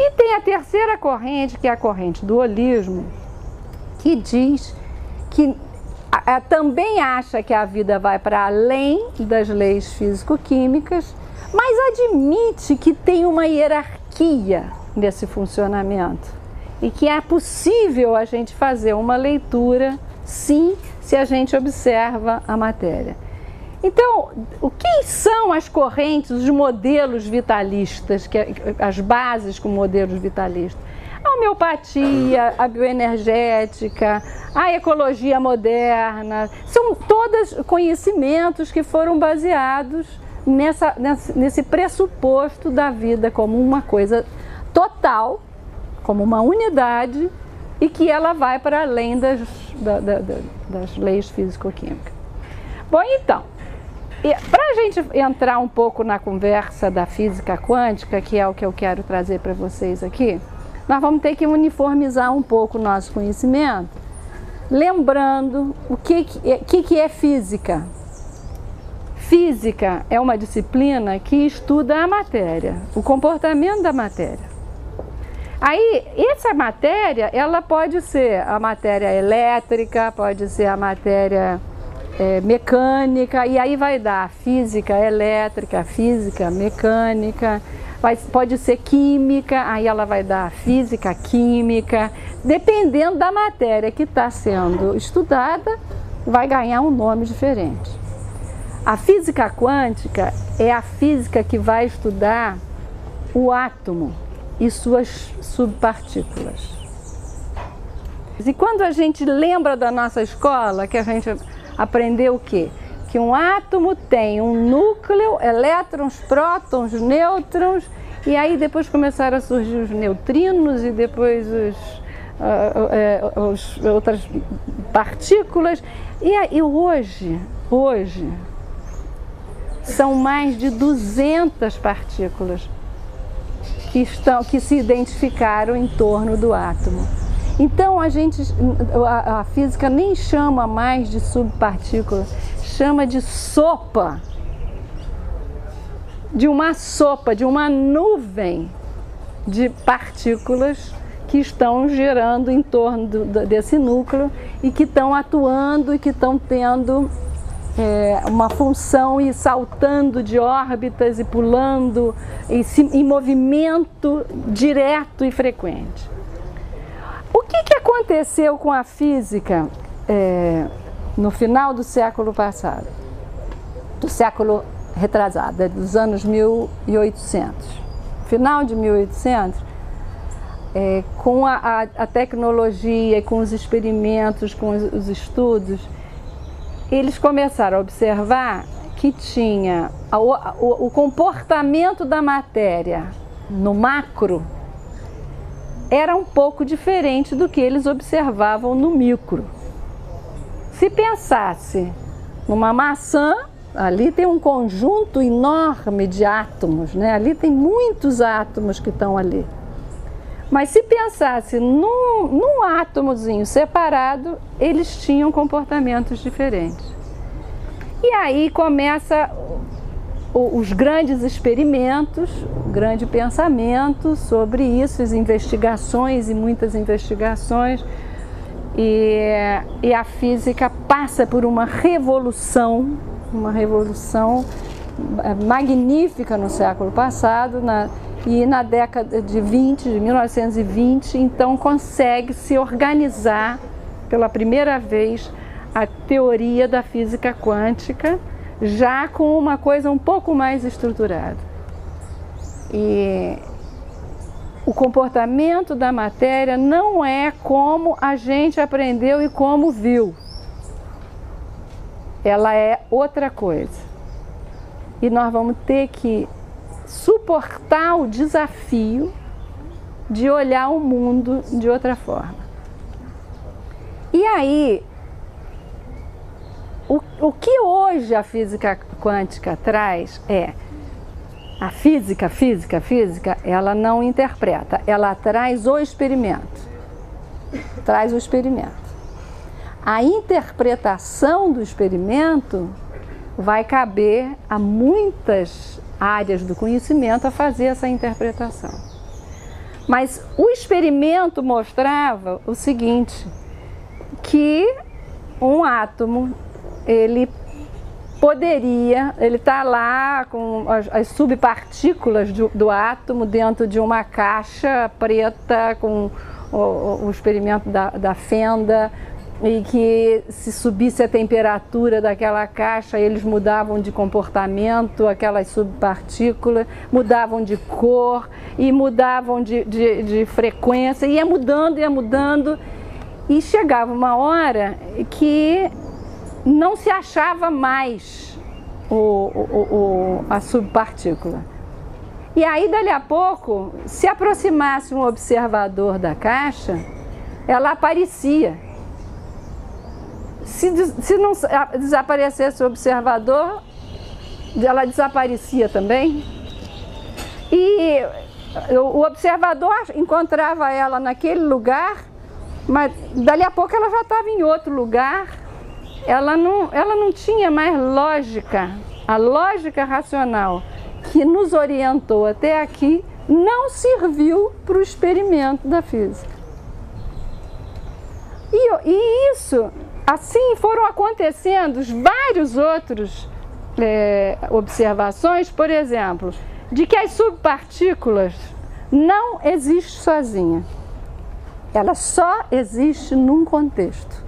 E tem a terceira corrente, que é a corrente do holismo, que diz que também acha que a vida vai para além das leis físico-químicas, mas admite que tem uma hierarquia nesse funcionamento e que é possível a gente fazer uma leitura, sim, se a gente observa a matéria. Então, o que são as correntes, os modelos vitalistas, as bases com modelos vitalistas? A homeopatia, a bioenergética, a ecologia moderna, são todos conhecimentos que foram baseados nesse pressuposto da vida como uma coisa total, como uma unidade, e que ela vai para além das leis físico-químicas. Bom, então, para a gente entrar um pouco na conversa da física quântica, que é o que eu quero trazer para vocês aqui, nós vamos ter que uniformizar um pouco o nosso conhecimento, lembrando o que é física. Física é uma disciplina que estuda a matéria, o comportamento da matéria. Aí, essa matéria, ela pode ser a matéria elétrica, pode ser a matéria mecânica, e aí vai dar física elétrica, física mecânica, pode ser química, aí ela vai dar física química, dependendo da matéria que está sendo estudada, vai ganhar um nome diferente. A física quântica é a física que vai estudar o átomo e suas subpartículas. E quando a gente lembra da nossa escola, que a gente aprendeu o quê? Que um átomo tem um núcleo, elétrons, prótons, nêutrons, e aí depois começaram a surgir os neutrinos e depois outras partículas. E hoje são mais de 200 partículas que se identificaram em torno do átomo. Então a física nem chama mais de subpartícula, chama de sopa, de uma nuvem de partículas que estão girando em torno desse núcleo e que estão atuando e que estão tendo uma função e saltando de órbitas e pulando em movimento direto e frequente. O que aconteceu com a física no final do século passado, do século retrasado, dos anos 1800? Final de 1800, com a tecnologia, com os experimentos, com os estudos, eles começaram a observar que tinha o comportamento da matéria no macro era um pouco diferente do que eles observavam no micro. Se pensasse numa maçã, ali tem um conjunto enorme de átomos, né? Ali tem muitos átomos que estão ali. Mas se pensasse num átomozinho separado, eles tinham comportamentos diferentes. E aí começa os grandes experimentos, o grande pensamento sobre isso, as investigações e muitas investigações. E a física passa por uma revolução magnífica no século passado, e na década de 1920, então consegue se organizar pela primeira vez a teoria da física quântica, já com uma coisa um pouco mais estruturada. E o comportamento da matéria não é como a gente aprendeu e como viu. Ela é outra coisa. E nós vamos ter que suportar o desafio de olhar o mundo de outra forma. E aí, o que hoje a física quântica traz é a física, ela não interpreta, ela traz o experimento. Traz o experimento. A interpretação do experimento vai caber a muitas áreas do conhecimento a fazer essa interpretação. Mas o experimento mostrava o seguinte, que um átomo, ele está lá com as subpartículas do átomo dentro de uma caixa preta com o experimento da fenda, e que se subisse a temperatura daquela caixa, eles mudavam de comportamento, aquelas subpartículas, mudavam de cor e mudavam de frequência, ia mudando, e chegava uma hora que não se achava mais a subpartícula. E aí, dali a pouco, se aproximasse um observador da caixa, ela aparecia. Se não desaparecesse o observador, ela desaparecia também. E o observador encontrava ela naquele lugar, mas dali a pouco ela já estava em outro lugar. Ela não tinha mais lógica. A lógica racional que nos orientou até aqui não serviu para o experimento da física. E isso... Assim foram acontecendo vários outros observações, por exemplo, de que as subpartículas não existem sozinha. Ela só existe num contexto,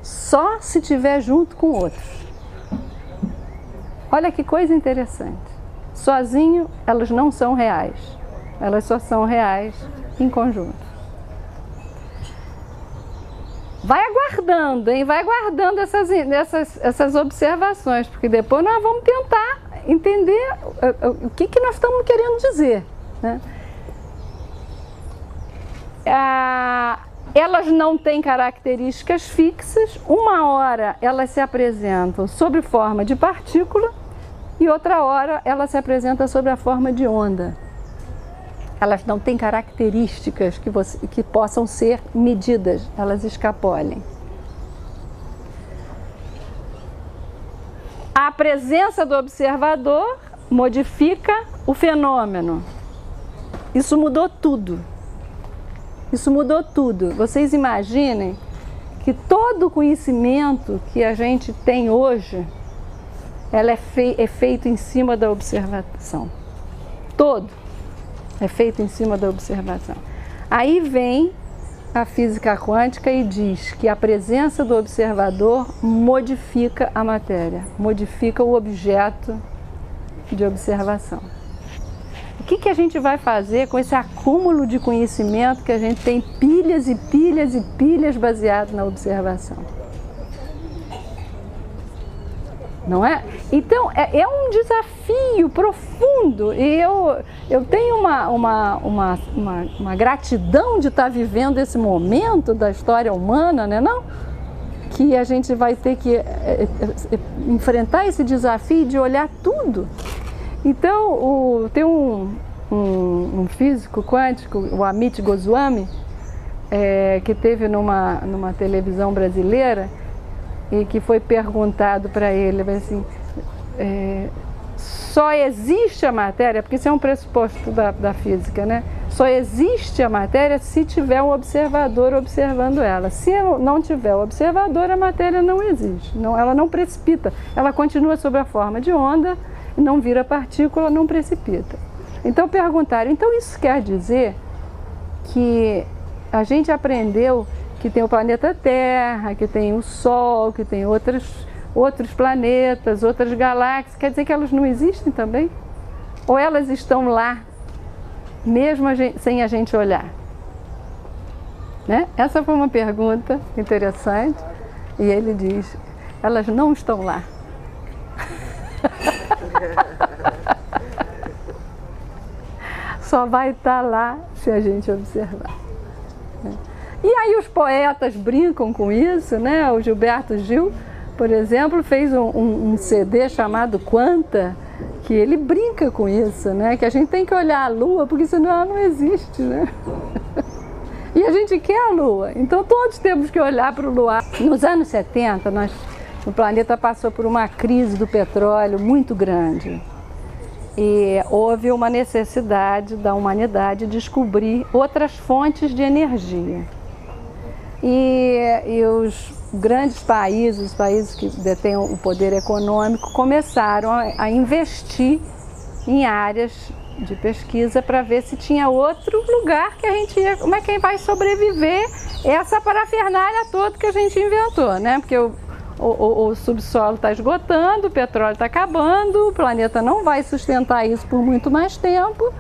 só se estiver junto com outros. Olha que coisa interessante. Sozinho elas não são reais, elas só são reais em conjunto. Vai aguardando, hein? Vai aguardando essas observações, porque depois nós vamos tentar entender o que nós estamos querendo dizer, né? Elas não têm características fixas. Uma hora elas se apresentam sob forma de partícula e outra hora elas se apresentam sob a forma de onda. Elas não têm características que possam ser medidas, elas escapolem. A presença do observador modifica o fenômeno. Isso mudou tudo. Isso mudou tudo. Vocês imaginem que todo o conhecimento que a gente tem hoje, ela é feito em cima da observação. Todo é feito em cima da observação. Aí vem a física quântica e diz que a presença do observador modifica a matéria, modifica o objeto de observação. O que a gente vai fazer com esse acúmulo de conhecimento que a gente tem pilhas e pilhas e pilhas baseado na observação? Não é? Então, é um desafio profundo e eu tenho uma gratidão de estar vivendo esse momento da história humana, né, não? Que a gente vai ter que enfrentar esse desafio de olhar tudo. Então, tem um físico quântico, o Amit Goswami, que teve numa televisão brasileira, e que foi perguntado para ele, assim, só existe a matéria, porque isso é um pressuposto da física, né? Só existe a matéria se tiver um observador observando ela. Se não tiver o observador, a matéria não existe, ela não precipita, ela continua sob a forma de onda, não vira partícula, não precipita. Então perguntaram, então isso quer dizer que a gente aprendeu que tem o planeta Terra, que tem o Sol, que tem outros planetas, outras galáxias, quer dizer que elas não existem também? Ou elas estão lá, mesmo sem a gente olhar? Né? Essa foi uma pergunta interessante, e ele diz, elas não estão lá. Só vai estar lá se a gente observar. E aí os poetas brincam com isso, né? O Gilberto Gil, por exemplo, fez um CD chamado Quanta, que ele brinca com isso, né? Que a gente tem que olhar a Lua, porque senão ela não existe, né? E a gente quer a Lua, então todos temos que olhar para o luar. Nos anos 70, o planeta passou por uma crise do petróleo muito grande. E houve uma necessidade da humanidade descobrir outras fontes de energia. E os grandes países, os países que detêm o poder econômico, começaram a investir em áreas de pesquisa para ver se tinha outro lugar que a gente ia, como é que vai sobreviver essa parafernália toda que a gente inventou, né? Porque o subsolo está esgotando, o petróleo está acabando, o planeta não vai sustentar isso por muito mais tempo.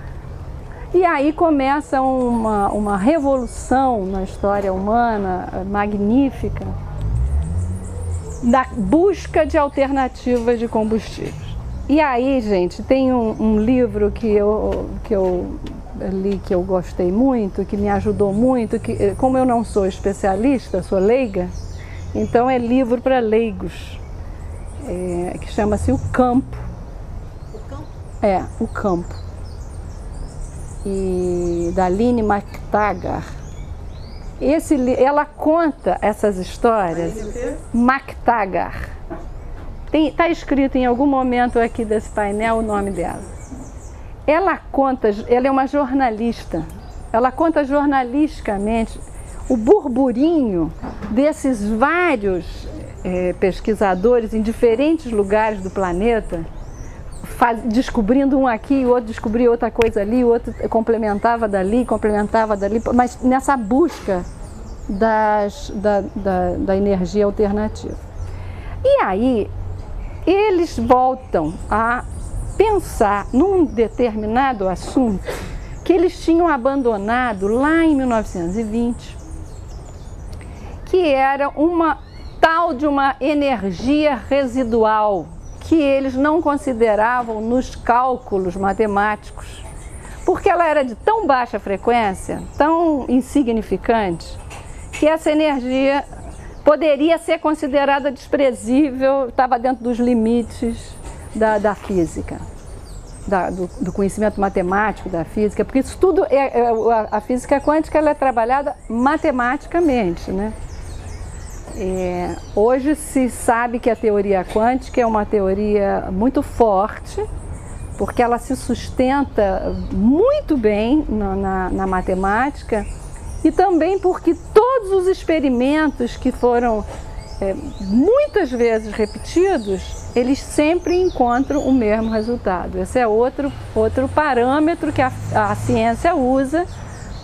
E aí começa uma revolução na história humana magnífica da busca de alternativas de combustíveis. E aí, gente, tem um livro que eu li, que eu gostei muito, que me ajudou muito, que, como eu não sou especialista, sou leiga, então é livro para leigos, que chama-se O Campo.
O campo?
O Campo. E da Aline McTaggart. Ela conta essas histórias. McTaggart. Está escrito em algum momento aqui desse painel o nome dela. Ela é uma jornalista. Ela conta jornalisticamente o burburinho desses vários pesquisadores em diferentes lugares do planeta, descobrindo um aqui, o outro descobria outra coisa ali, o outro complementava dali, mas nessa busca da energia alternativa. E aí, eles voltam a pensar num determinado assunto que eles tinham abandonado lá em 1920, que era uma tal de uma energia residual, que eles não consideravam nos cálculos matemáticos, porque ela era de tão baixa frequência, tão insignificante, que essa energia poderia ser considerada desprezível, estava dentro dos limites da física, do conhecimento matemático da física, porque isso tudo, a física quântica ela é trabalhada matematicamente, né? Hoje se sabe que a teoria quântica é uma teoria muito forte, porque ela se sustenta muito bem na matemática, e também porque todos os experimentos que foram muitas vezes repetidos, eles sempre encontram o mesmo resultado. Esse é outro parâmetro que a ciência usa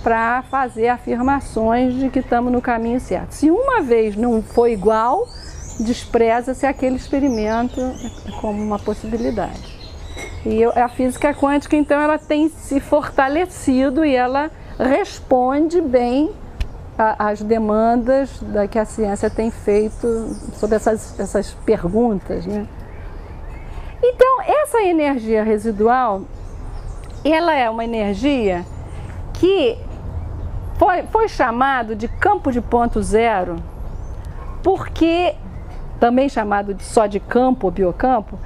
para fazer afirmações de que estamos no caminho certo. Se uma vez não foi igual, despreza-se aquele experimento como uma possibilidade. E a física quântica, então, ela tem se fortalecido e ela responde bem às demandas que a ciência tem feito sobre essas perguntas, né? Então, essa energia residual, ela é uma energia que foi chamado de campo de ponto zero, porque, também chamado só de campo ou biocampo,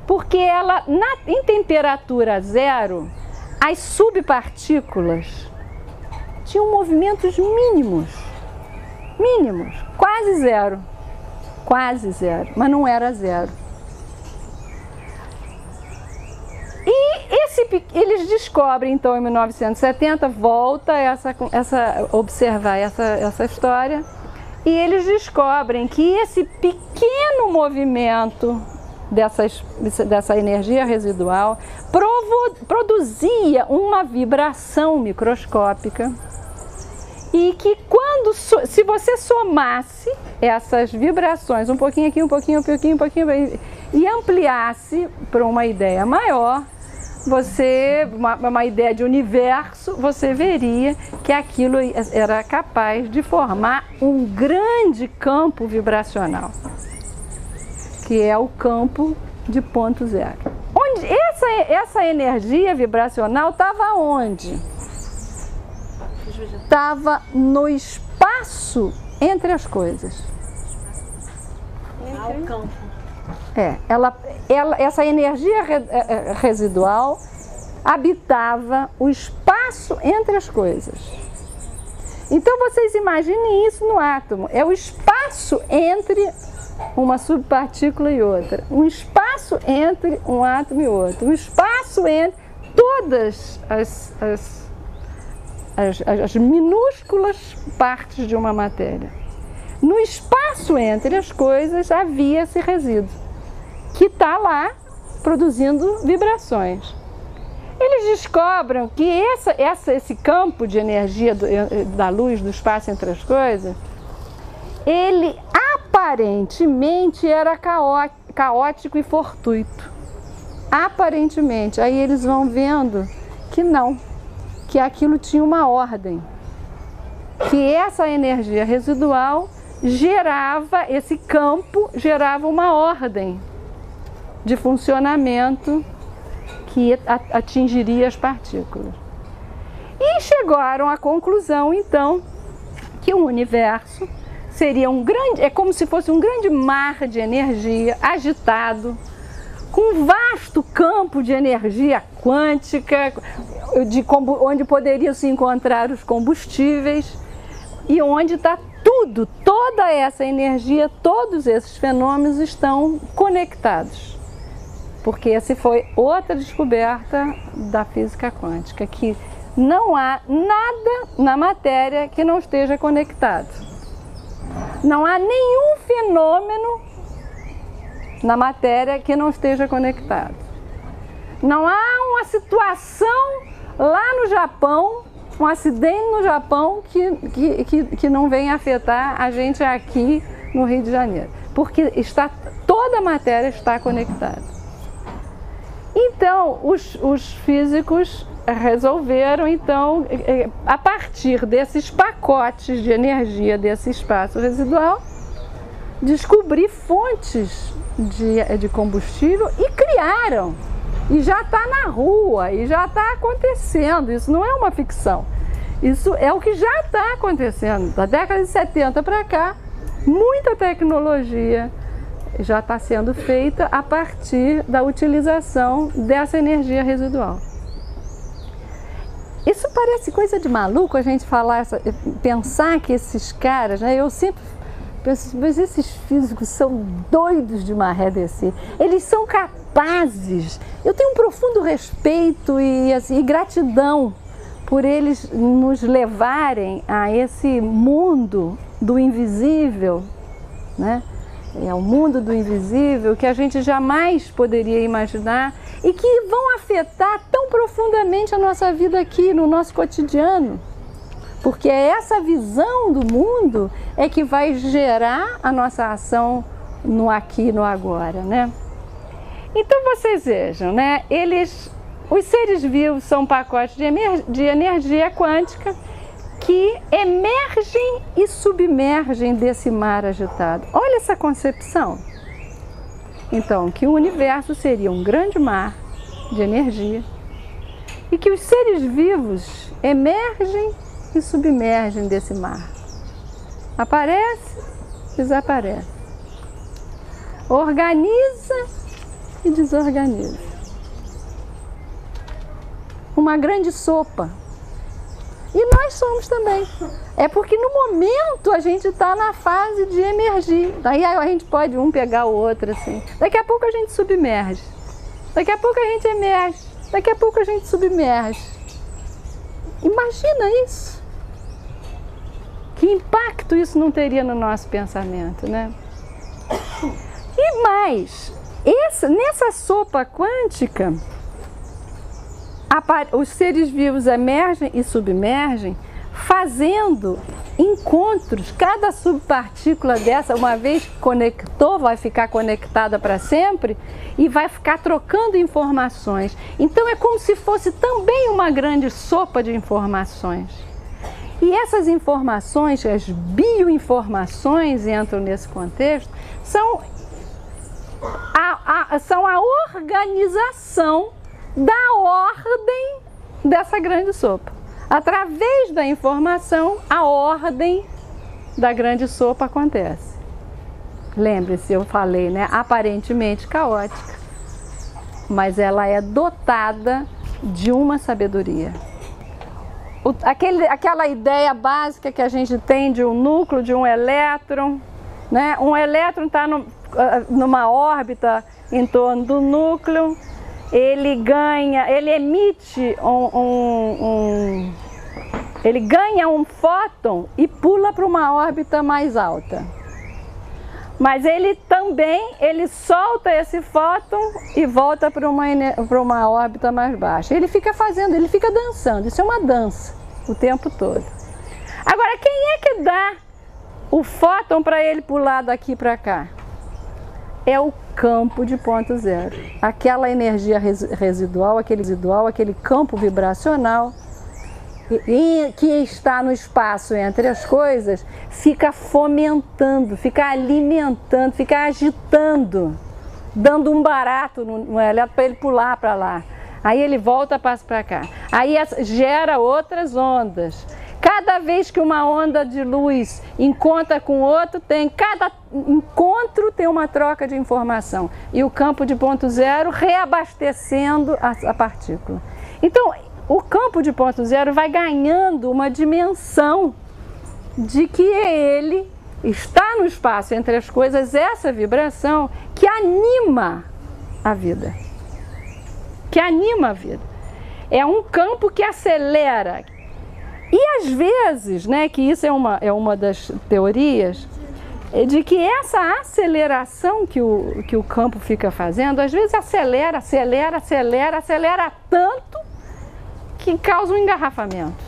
porque ela, em temperatura zero, as subpartículas tinham movimentos mínimos, quase zero, mas não era zero. E eles descobrem, então, em 1970, volta observar essa história, e eles descobrem que esse pequeno movimento dessa energia residual produzia uma vibração microscópica, e que se você somasse essas vibrações, um pouquinho aqui, um pouquinho, e ampliasse para uma ideia maior, uma ideia de universo, você veria que aquilo era capaz de formar um grande campo vibracional, que é o campo de ponto zero. Onde essa energia vibracional estava onde? Estava no espaço entre as coisas.
Ao campo.
Essa energia residual habitava o espaço entre as coisas. Então vocês imaginem isso no átomo. É o espaço entre uma subpartícula e outra. Um espaço entre um átomo e outro. Um espaço entre todas as minúsculas partes de uma matéria. No espaço entre as coisas havia esse resíduo, que está lá produzindo vibrações. Eles descobrem que esse campo de energia da luz, do espaço entre as coisas, ele aparentemente era caótico e fortuito. Aparentemente. Aí eles vão vendo que não, que aquilo tinha uma ordem, que essa energia residual esse campo gerava uma ordem de funcionamento que atingiria as partículas. E chegaram à conclusão, então, que o universo seria é como se fosse um grande mar de energia agitado, com um vasto campo de energia quântica, onde poderiam se encontrar os combustíveis, e onde está toda essa energia, todos esses fenômenos estão conectados. Porque essa foi outra descoberta da física quântica, que não há nada na matéria que não esteja conectado. Não há nenhum fenômeno na matéria que não esteja conectado. Não há uma situação lá no Japão, um acidente no Japão que não venha afetar a gente aqui no Rio de Janeiro. Porque toda a matéria está conectada. Então, os físicos resolveram, então, a partir desses pacotes de energia desse espaço residual, descobrir fontes de combustível e criaram. E já está na rua, e já está acontecendo. Isso não é uma ficção. Isso é o que já está acontecendo. Da década de 70 para cá, muita tecnologia já está sendo feita a partir da utilização dessa energia residual. Isso parece coisa de maluco a gente pensar que esses caras, né? Eu sempre penso, mas esses físicos são doidos de maré descer. Eles são capazes. Eu tenho um profundo respeito e gratidão por eles nos levarem a esse mundo do invisível, né? É o mundo do invisível que a gente jamais poderia imaginar e que vão afetar tão profundamente a nossa vida aqui, no nosso cotidiano. Porque é essa visão do mundo é que vai gerar a nossa ação no aqui e no agora, né? Então vocês vejam, né? Os seres vivos são pacotes de energia quântica que emergem e submergem desse mar agitado. Olha essa concepção. Então, que o universo seria um grande mar de energia e que os seres vivos emergem e submergem desse mar. Aparece, desaparece. Organiza e desorganiza. Uma grande sopa. E nós somos também. É porque no momento a gente está na fase de emergir. Daí a gente pode um pegar o outro assim. Daqui a pouco a gente submerge. Daqui a pouco a gente emerge. Daqui a pouco a gente submerge. Imagina isso. Que impacto isso não teria no nosso pensamento, né? E mais, nessa sopa quântica, os seres vivos emergem e submergem, fazendo encontros. Cada subpartícula dessa, uma vez que conectou, vai ficar conectada para sempre e vai ficar trocando informações. Então é como se fosse também uma grande sopa de informações. E essas informações, as bioinformações entram nesse contexto, são a organização da ordem dessa grande sopa. Através da informação, a ordem da grande sopa acontece. Lembre-se, eu falei, né? Aparentemente caótica, mas ela é dotada de uma sabedoria. Aquela ideia básica que a gente tem de um núcleo, de um elétron, né? Um elétron está numa órbita em torno do núcleo. Ele emite ele ganha um fóton e pula para uma órbita mais alta. Mas ele solta esse fóton e volta para uma órbita mais baixa. Ele fica dançando, isso é uma dança o tempo todo. Agora, quem é que dá o fóton para ele pular daqui para cá? É o campo de ponto zero. Aquela energia residual, aquele campo vibracional que está no espaço entre as coisas, fica fomentando, fica alimentando, fica agitando, dando um barato no elétron para ele pular para lá. Aí ele volta, passa para cá. Aí gera outras ondas. Cada vez que uma onda de luz encontra com outro, cada encontro tem uma troca de informação. E o campo de ponto zero reabastecendo a partícula. Então, o campo de ponto zero vai ganhando uma dimensão de que ele está no espaço entre as coisas, essa vibração que anima a vida. Que anima a vida. É um campo que acelera. E às vezes, né, que isso é uma das teorias, de que essa aceleração que o campo fica fazendo, às vezes acelera tanto que causa um engarrafamento,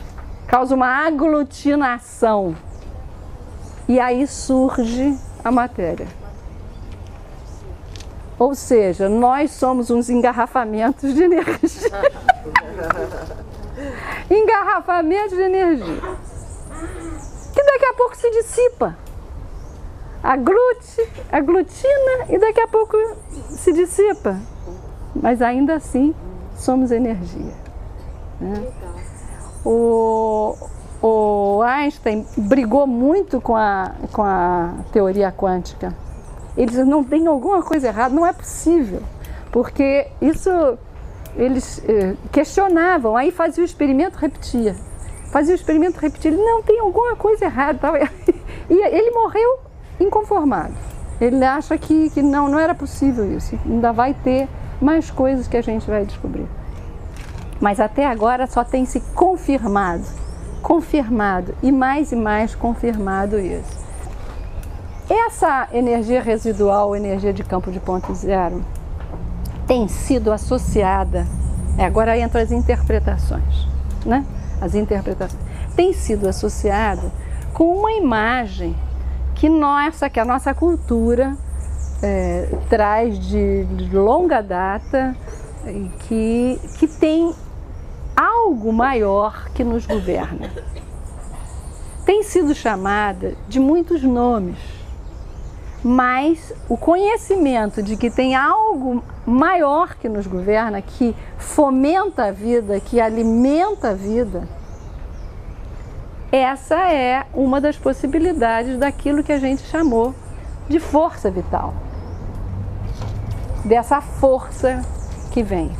causa uma aglutinação. E aí surge a matéria. Ou seja, nós somos uns engarrafamentos de energia. Engarrafamentos de energia. Que daqui a pouco se dissipa. Aglutina e daqui a pouco se dissipa. Mas ainda assim somos energia. Né? O Einstein brigou muito com a teoria quântica. Ele disse, não tem alguma coisa errada, não é possível. Porque isso, eles questionavam, aí fazia o experimento, repetia. Ele não tem alguma coisa errada. Tal. E ele morreu inconformado. Ele acha que não era possível isso. Ainda vai ter mais coisas que a gente vai descobrir. Mas até agora só tem se confirmado e mais confirmado isso. Essa energia residual, energia de campo de ponto zero, tem sido associada, agora entram as interpretações, né? As interpretações. Tem sido associada com uma imagem que a nossa cultura traz de longa data, que tem algo maior que nos governa. Tem sido chamada de muitos nomes, mas o conhecimento de que tem algo maior que nos governa, que fomenta a vida, que alimenta a vida, essa é uma das possibilidades daquilo que a gente chamou de força vital. Dessa força que vem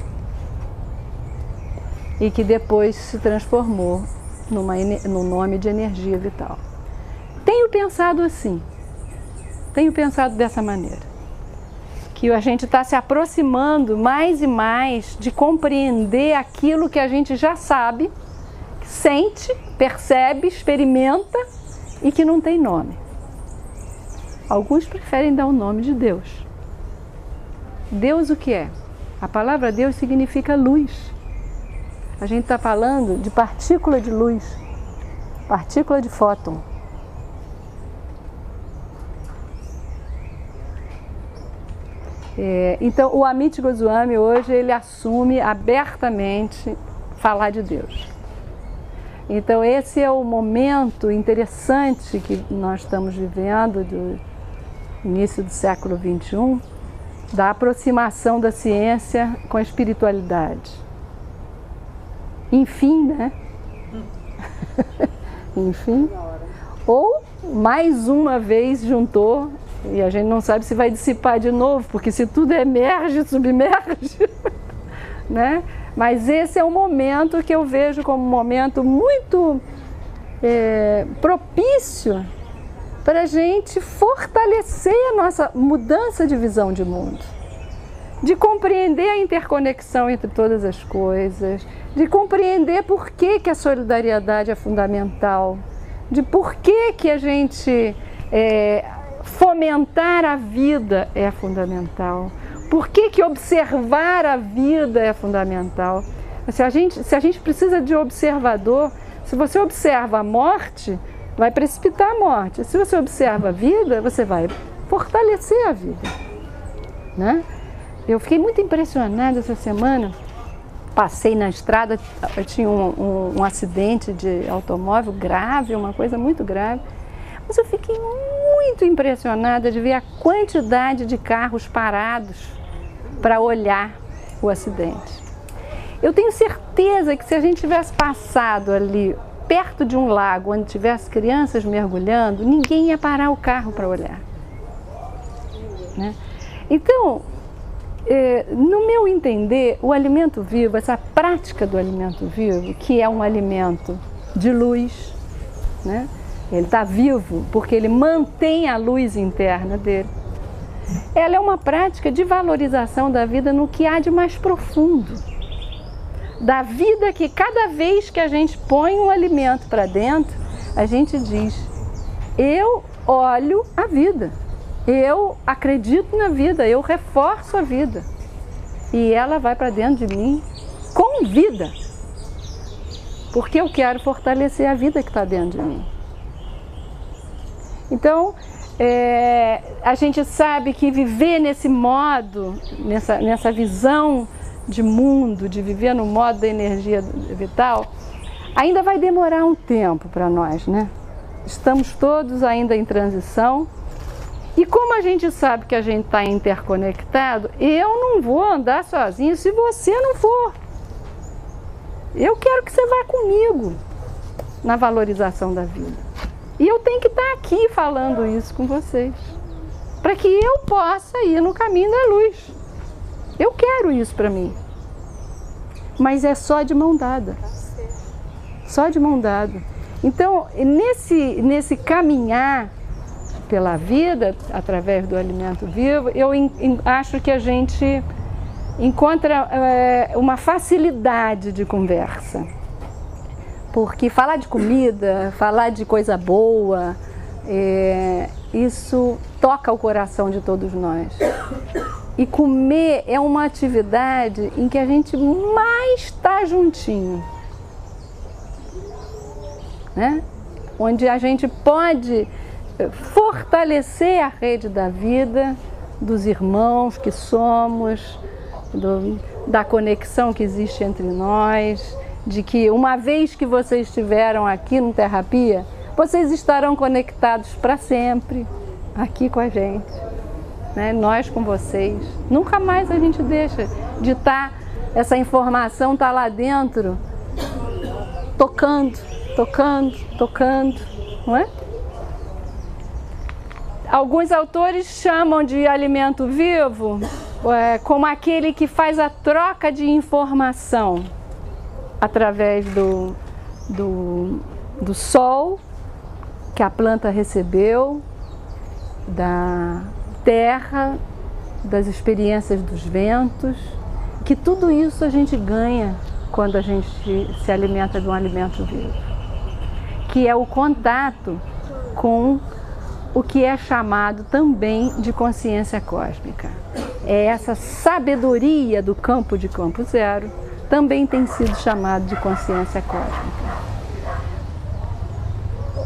e que depois se transformou no nome de energia vital. Tenho pensado assim, tenho pensado dessa maneira, que a gente está se aproximando mais e mais de compreender aquilo que a gente já sabe, sente, percebe, experimenta e que não tem nome. Alguns preferem dar o nome de Deus. Deus o que é? A palavra Deus significa luz. A gente está falando de partícula de luz, partícula de fóton. Então, o Amit Goswami hoje ele assume abertamente falar de Deus. Então, esse é o momento interessante que nós estamos vivendo do início do século XXI, da aproximação da ciência com a espiritualidade. Enfim, né? Enfim. Ou, mais uma vez, juntou, e a gente não sabe se vai dissipar de novo, porque se tudo emerge, submerge, né? Mas esse é um momento que eu vejo como um momento muito propício para a gente fortalecer a nossa mudança de visão de mundo, de compreender a interconexão entre todas as coisas, de compreender por que a solidariedade é fundamental, de por que a gente fomentar a vida é fundamental, por que observar a vida é fundamental. Se a gente precisa de observador, se você observa a morte, vai precipitar a morte. Se você observa a vida, você vai fortalecer a vida, né? Eu fiquei muito impressionada essa semana, passei na estrada, eu tinha um acidente de automóvel grave, uma coisa muito grave, mas eu fiquei muito impressionada de ver a quantidade de carros parados para olhar o acidente. Eu tenho certeza que se a gente tivesse passado ali perto de um lago onde tivesse crianças mergulhando, ninguém ia parar o carro para olhar, né? Então, no meu entender, o alimento vivo, essa prática do alimento vivo, que é um alimento de luz, né? Ele está vivo porque ele mantém a luz interna dele. Ela é uma prática de valorização da vida no que há de mais profundo. Da vida que cada vez que a gente põe um alimento para dentro, a gente diz, eu olho a vida. Eu acredito na vida, eu reforço a vida. E ela vai para dentro de mim com vida. Porque eu quero fortalecer a vida que está dentro de mim. Então, a gente sabe que viver nesse modo, nessa visão de mundo, de viver no modo da energia vital, ainda vai demorar um tempo para nós, né? Estamos todos ainda em transição. E como a gente sabe que a gente está interconectado, eu não vou andar sozinho se você não for. Eu quero que você vá comigo na valorização da vida. E eu tenho que estar aqui falando isso com vocês, para que eu possa ir no caminho da luz. Eu quero isso para mim. Mas é só de mão dada. Só de mão dada. Então, nesse caminhar pela vida, através do alimento vivo, eu acho que a gente encontra uma facilidade de conversa. Porque falar de comida, falar de coisa boa, isso toca o coração de todos nós. E comer é uma atividade em que a gente mais está juntinho, né? Onde a gente pode fortalecer a rede da vida dos irmãos que somos, da conexão que existe entre nós, de que uma vez que vocês estiveram aqui no Terapia, vocês estarão conectados para sempre aqui com a gente, né? Nós com vocês. Nunca mais a gente deixa de estar, essa informação está lá dentro, tocando, não é? Alguns autores chamam de alimento vivo como aquele que faz a troca de informação através do sol que a planta recebeu, da terra, das experiências dos ventos, que tudo isso a gente ganha quando a gente se alimenta de um alimento vivo, que é o contato com o que é chamado também de consciência cósmica. É essa sabedoria do campo de campo zero, também tem sido chamado de consciência cósmica.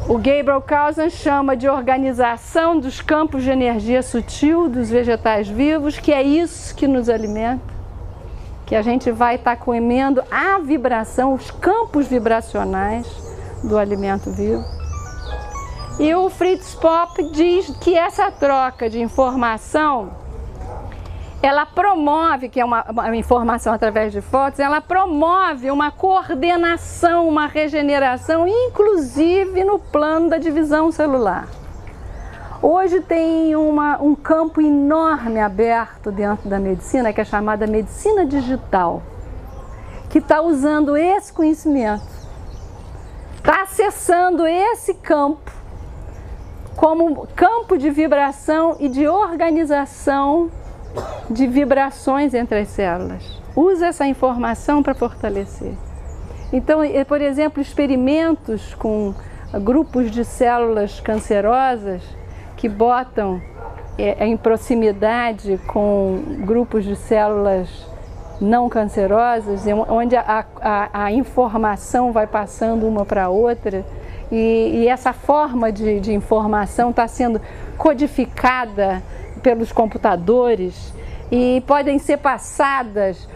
O Gabriel Causam chama de organização dos campos de energia sutil dos vegetais vivos, que é isso que nos alimenta, que a gente vai estar comendo a vibração, os campos vibracionais do alimento vivo. E o Fritz Popp diz que essa troca de informação, ela promove, que é uma informação através de fotos, ela promove uma coordenação, uma regeneração, inclusive no plano da divisão celular. Hoje tem um campo enorme aberto dentro da medicina, que é chamada medicina digital, que está usando esse conhecimento, está acessando esse campo como campo de vibração e de organização de vibrações entre as células. Usa essa informação para fortalecer. Então, por exemplo, experimentos com grupos de células cancerosas que botam em proximidade com grupos de células não cancerosas, onde a informação vai passando uma para a outra, e essa forma de informação está sendo codificada pelos computadores e podem ser passadas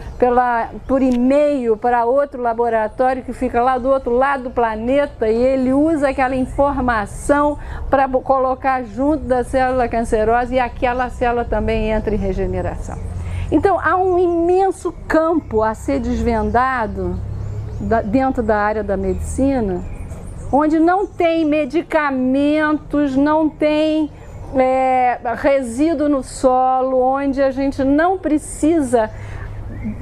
por e-mail para outro laboratório que fica lá do outro lado do planeta, e ele usa aquela informação para colocar junto da célula cancerosa, e aquela célula também entra em regeneração. Então há um imenso campo a ser desvendado dentro da área da medicina, onde não tem medicamentos, não tem resíduo no solo, onde a gente não precisa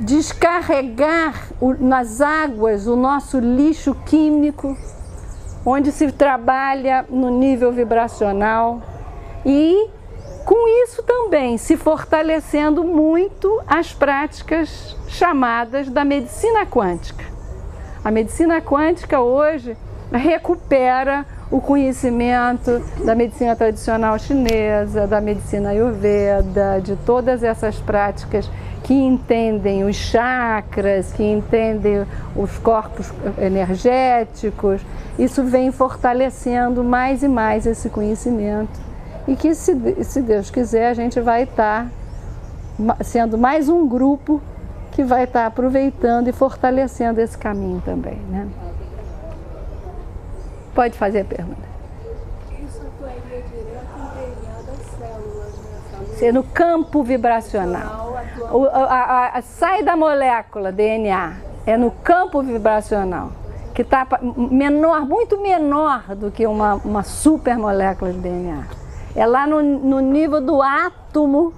descarregar nas águas o nosso lixo químico, onde se trabalha no nível vibracional, e com isso também se fortalecendo muito as práticas chamadas da medicina quântica. A medicina quântica hoje recupera o conhecimento da medicina tradicional chinesa, da medicina ayurveda, de todas essas práticas que entendem os chakras, que entendem os corpos energéticos. Isso vem fortalecendo mais e mais esse conhecimento, e que, se Deus quiser, a gente vai estar sendo mais um grupo que vai estar aproveitando e fortalecendo esse caminho também, né? Pode fazer a pergunta.
Isso atuaria direto no DNA das células, né?
Ser no campo vibracional. Sai da molécula DNA, é no campo vibracional, que está muito menor do que uma supermolécula de DNA. É lá no nível do átomo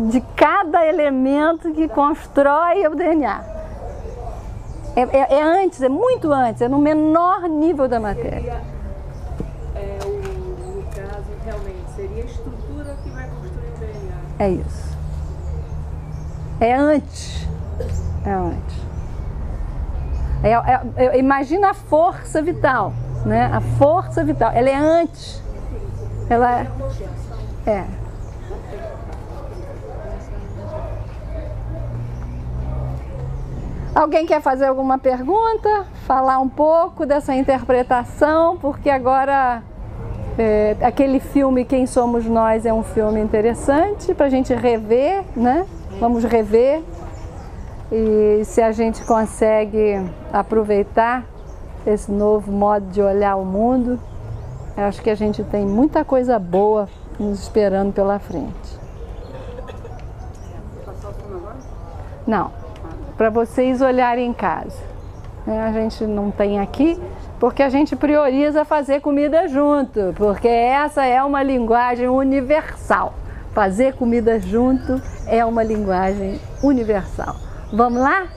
de cada elemento que constrói o DNA. É antes, é muito antes, é no menor nível da matéria.
No caso, realmente, seria a estrutura que vai construir o DNA.
É isso. É antes. É antes. Imagina a força vital, né? A força vital, ela é antes. Ela é. Alguém quer fazer alguma pergunta? Falar um pouco dessa interpretação, porque agora Aquele filme Quem Somos Nós é um filme interessante para a gente rever, né? Vamos rever. E se a gente consegue aproveitar esse novo modo de olhar o mundo, eu acho que a gente tem muita coisa boa nos esperando pela frente. Não, para vocês olharem em casa. A gente não tem aqui porque a gente prioriza fazer comida junto, porque essa é uma linguagem universal. Fazer comida junto é uma linguagem universal. Vamos lá?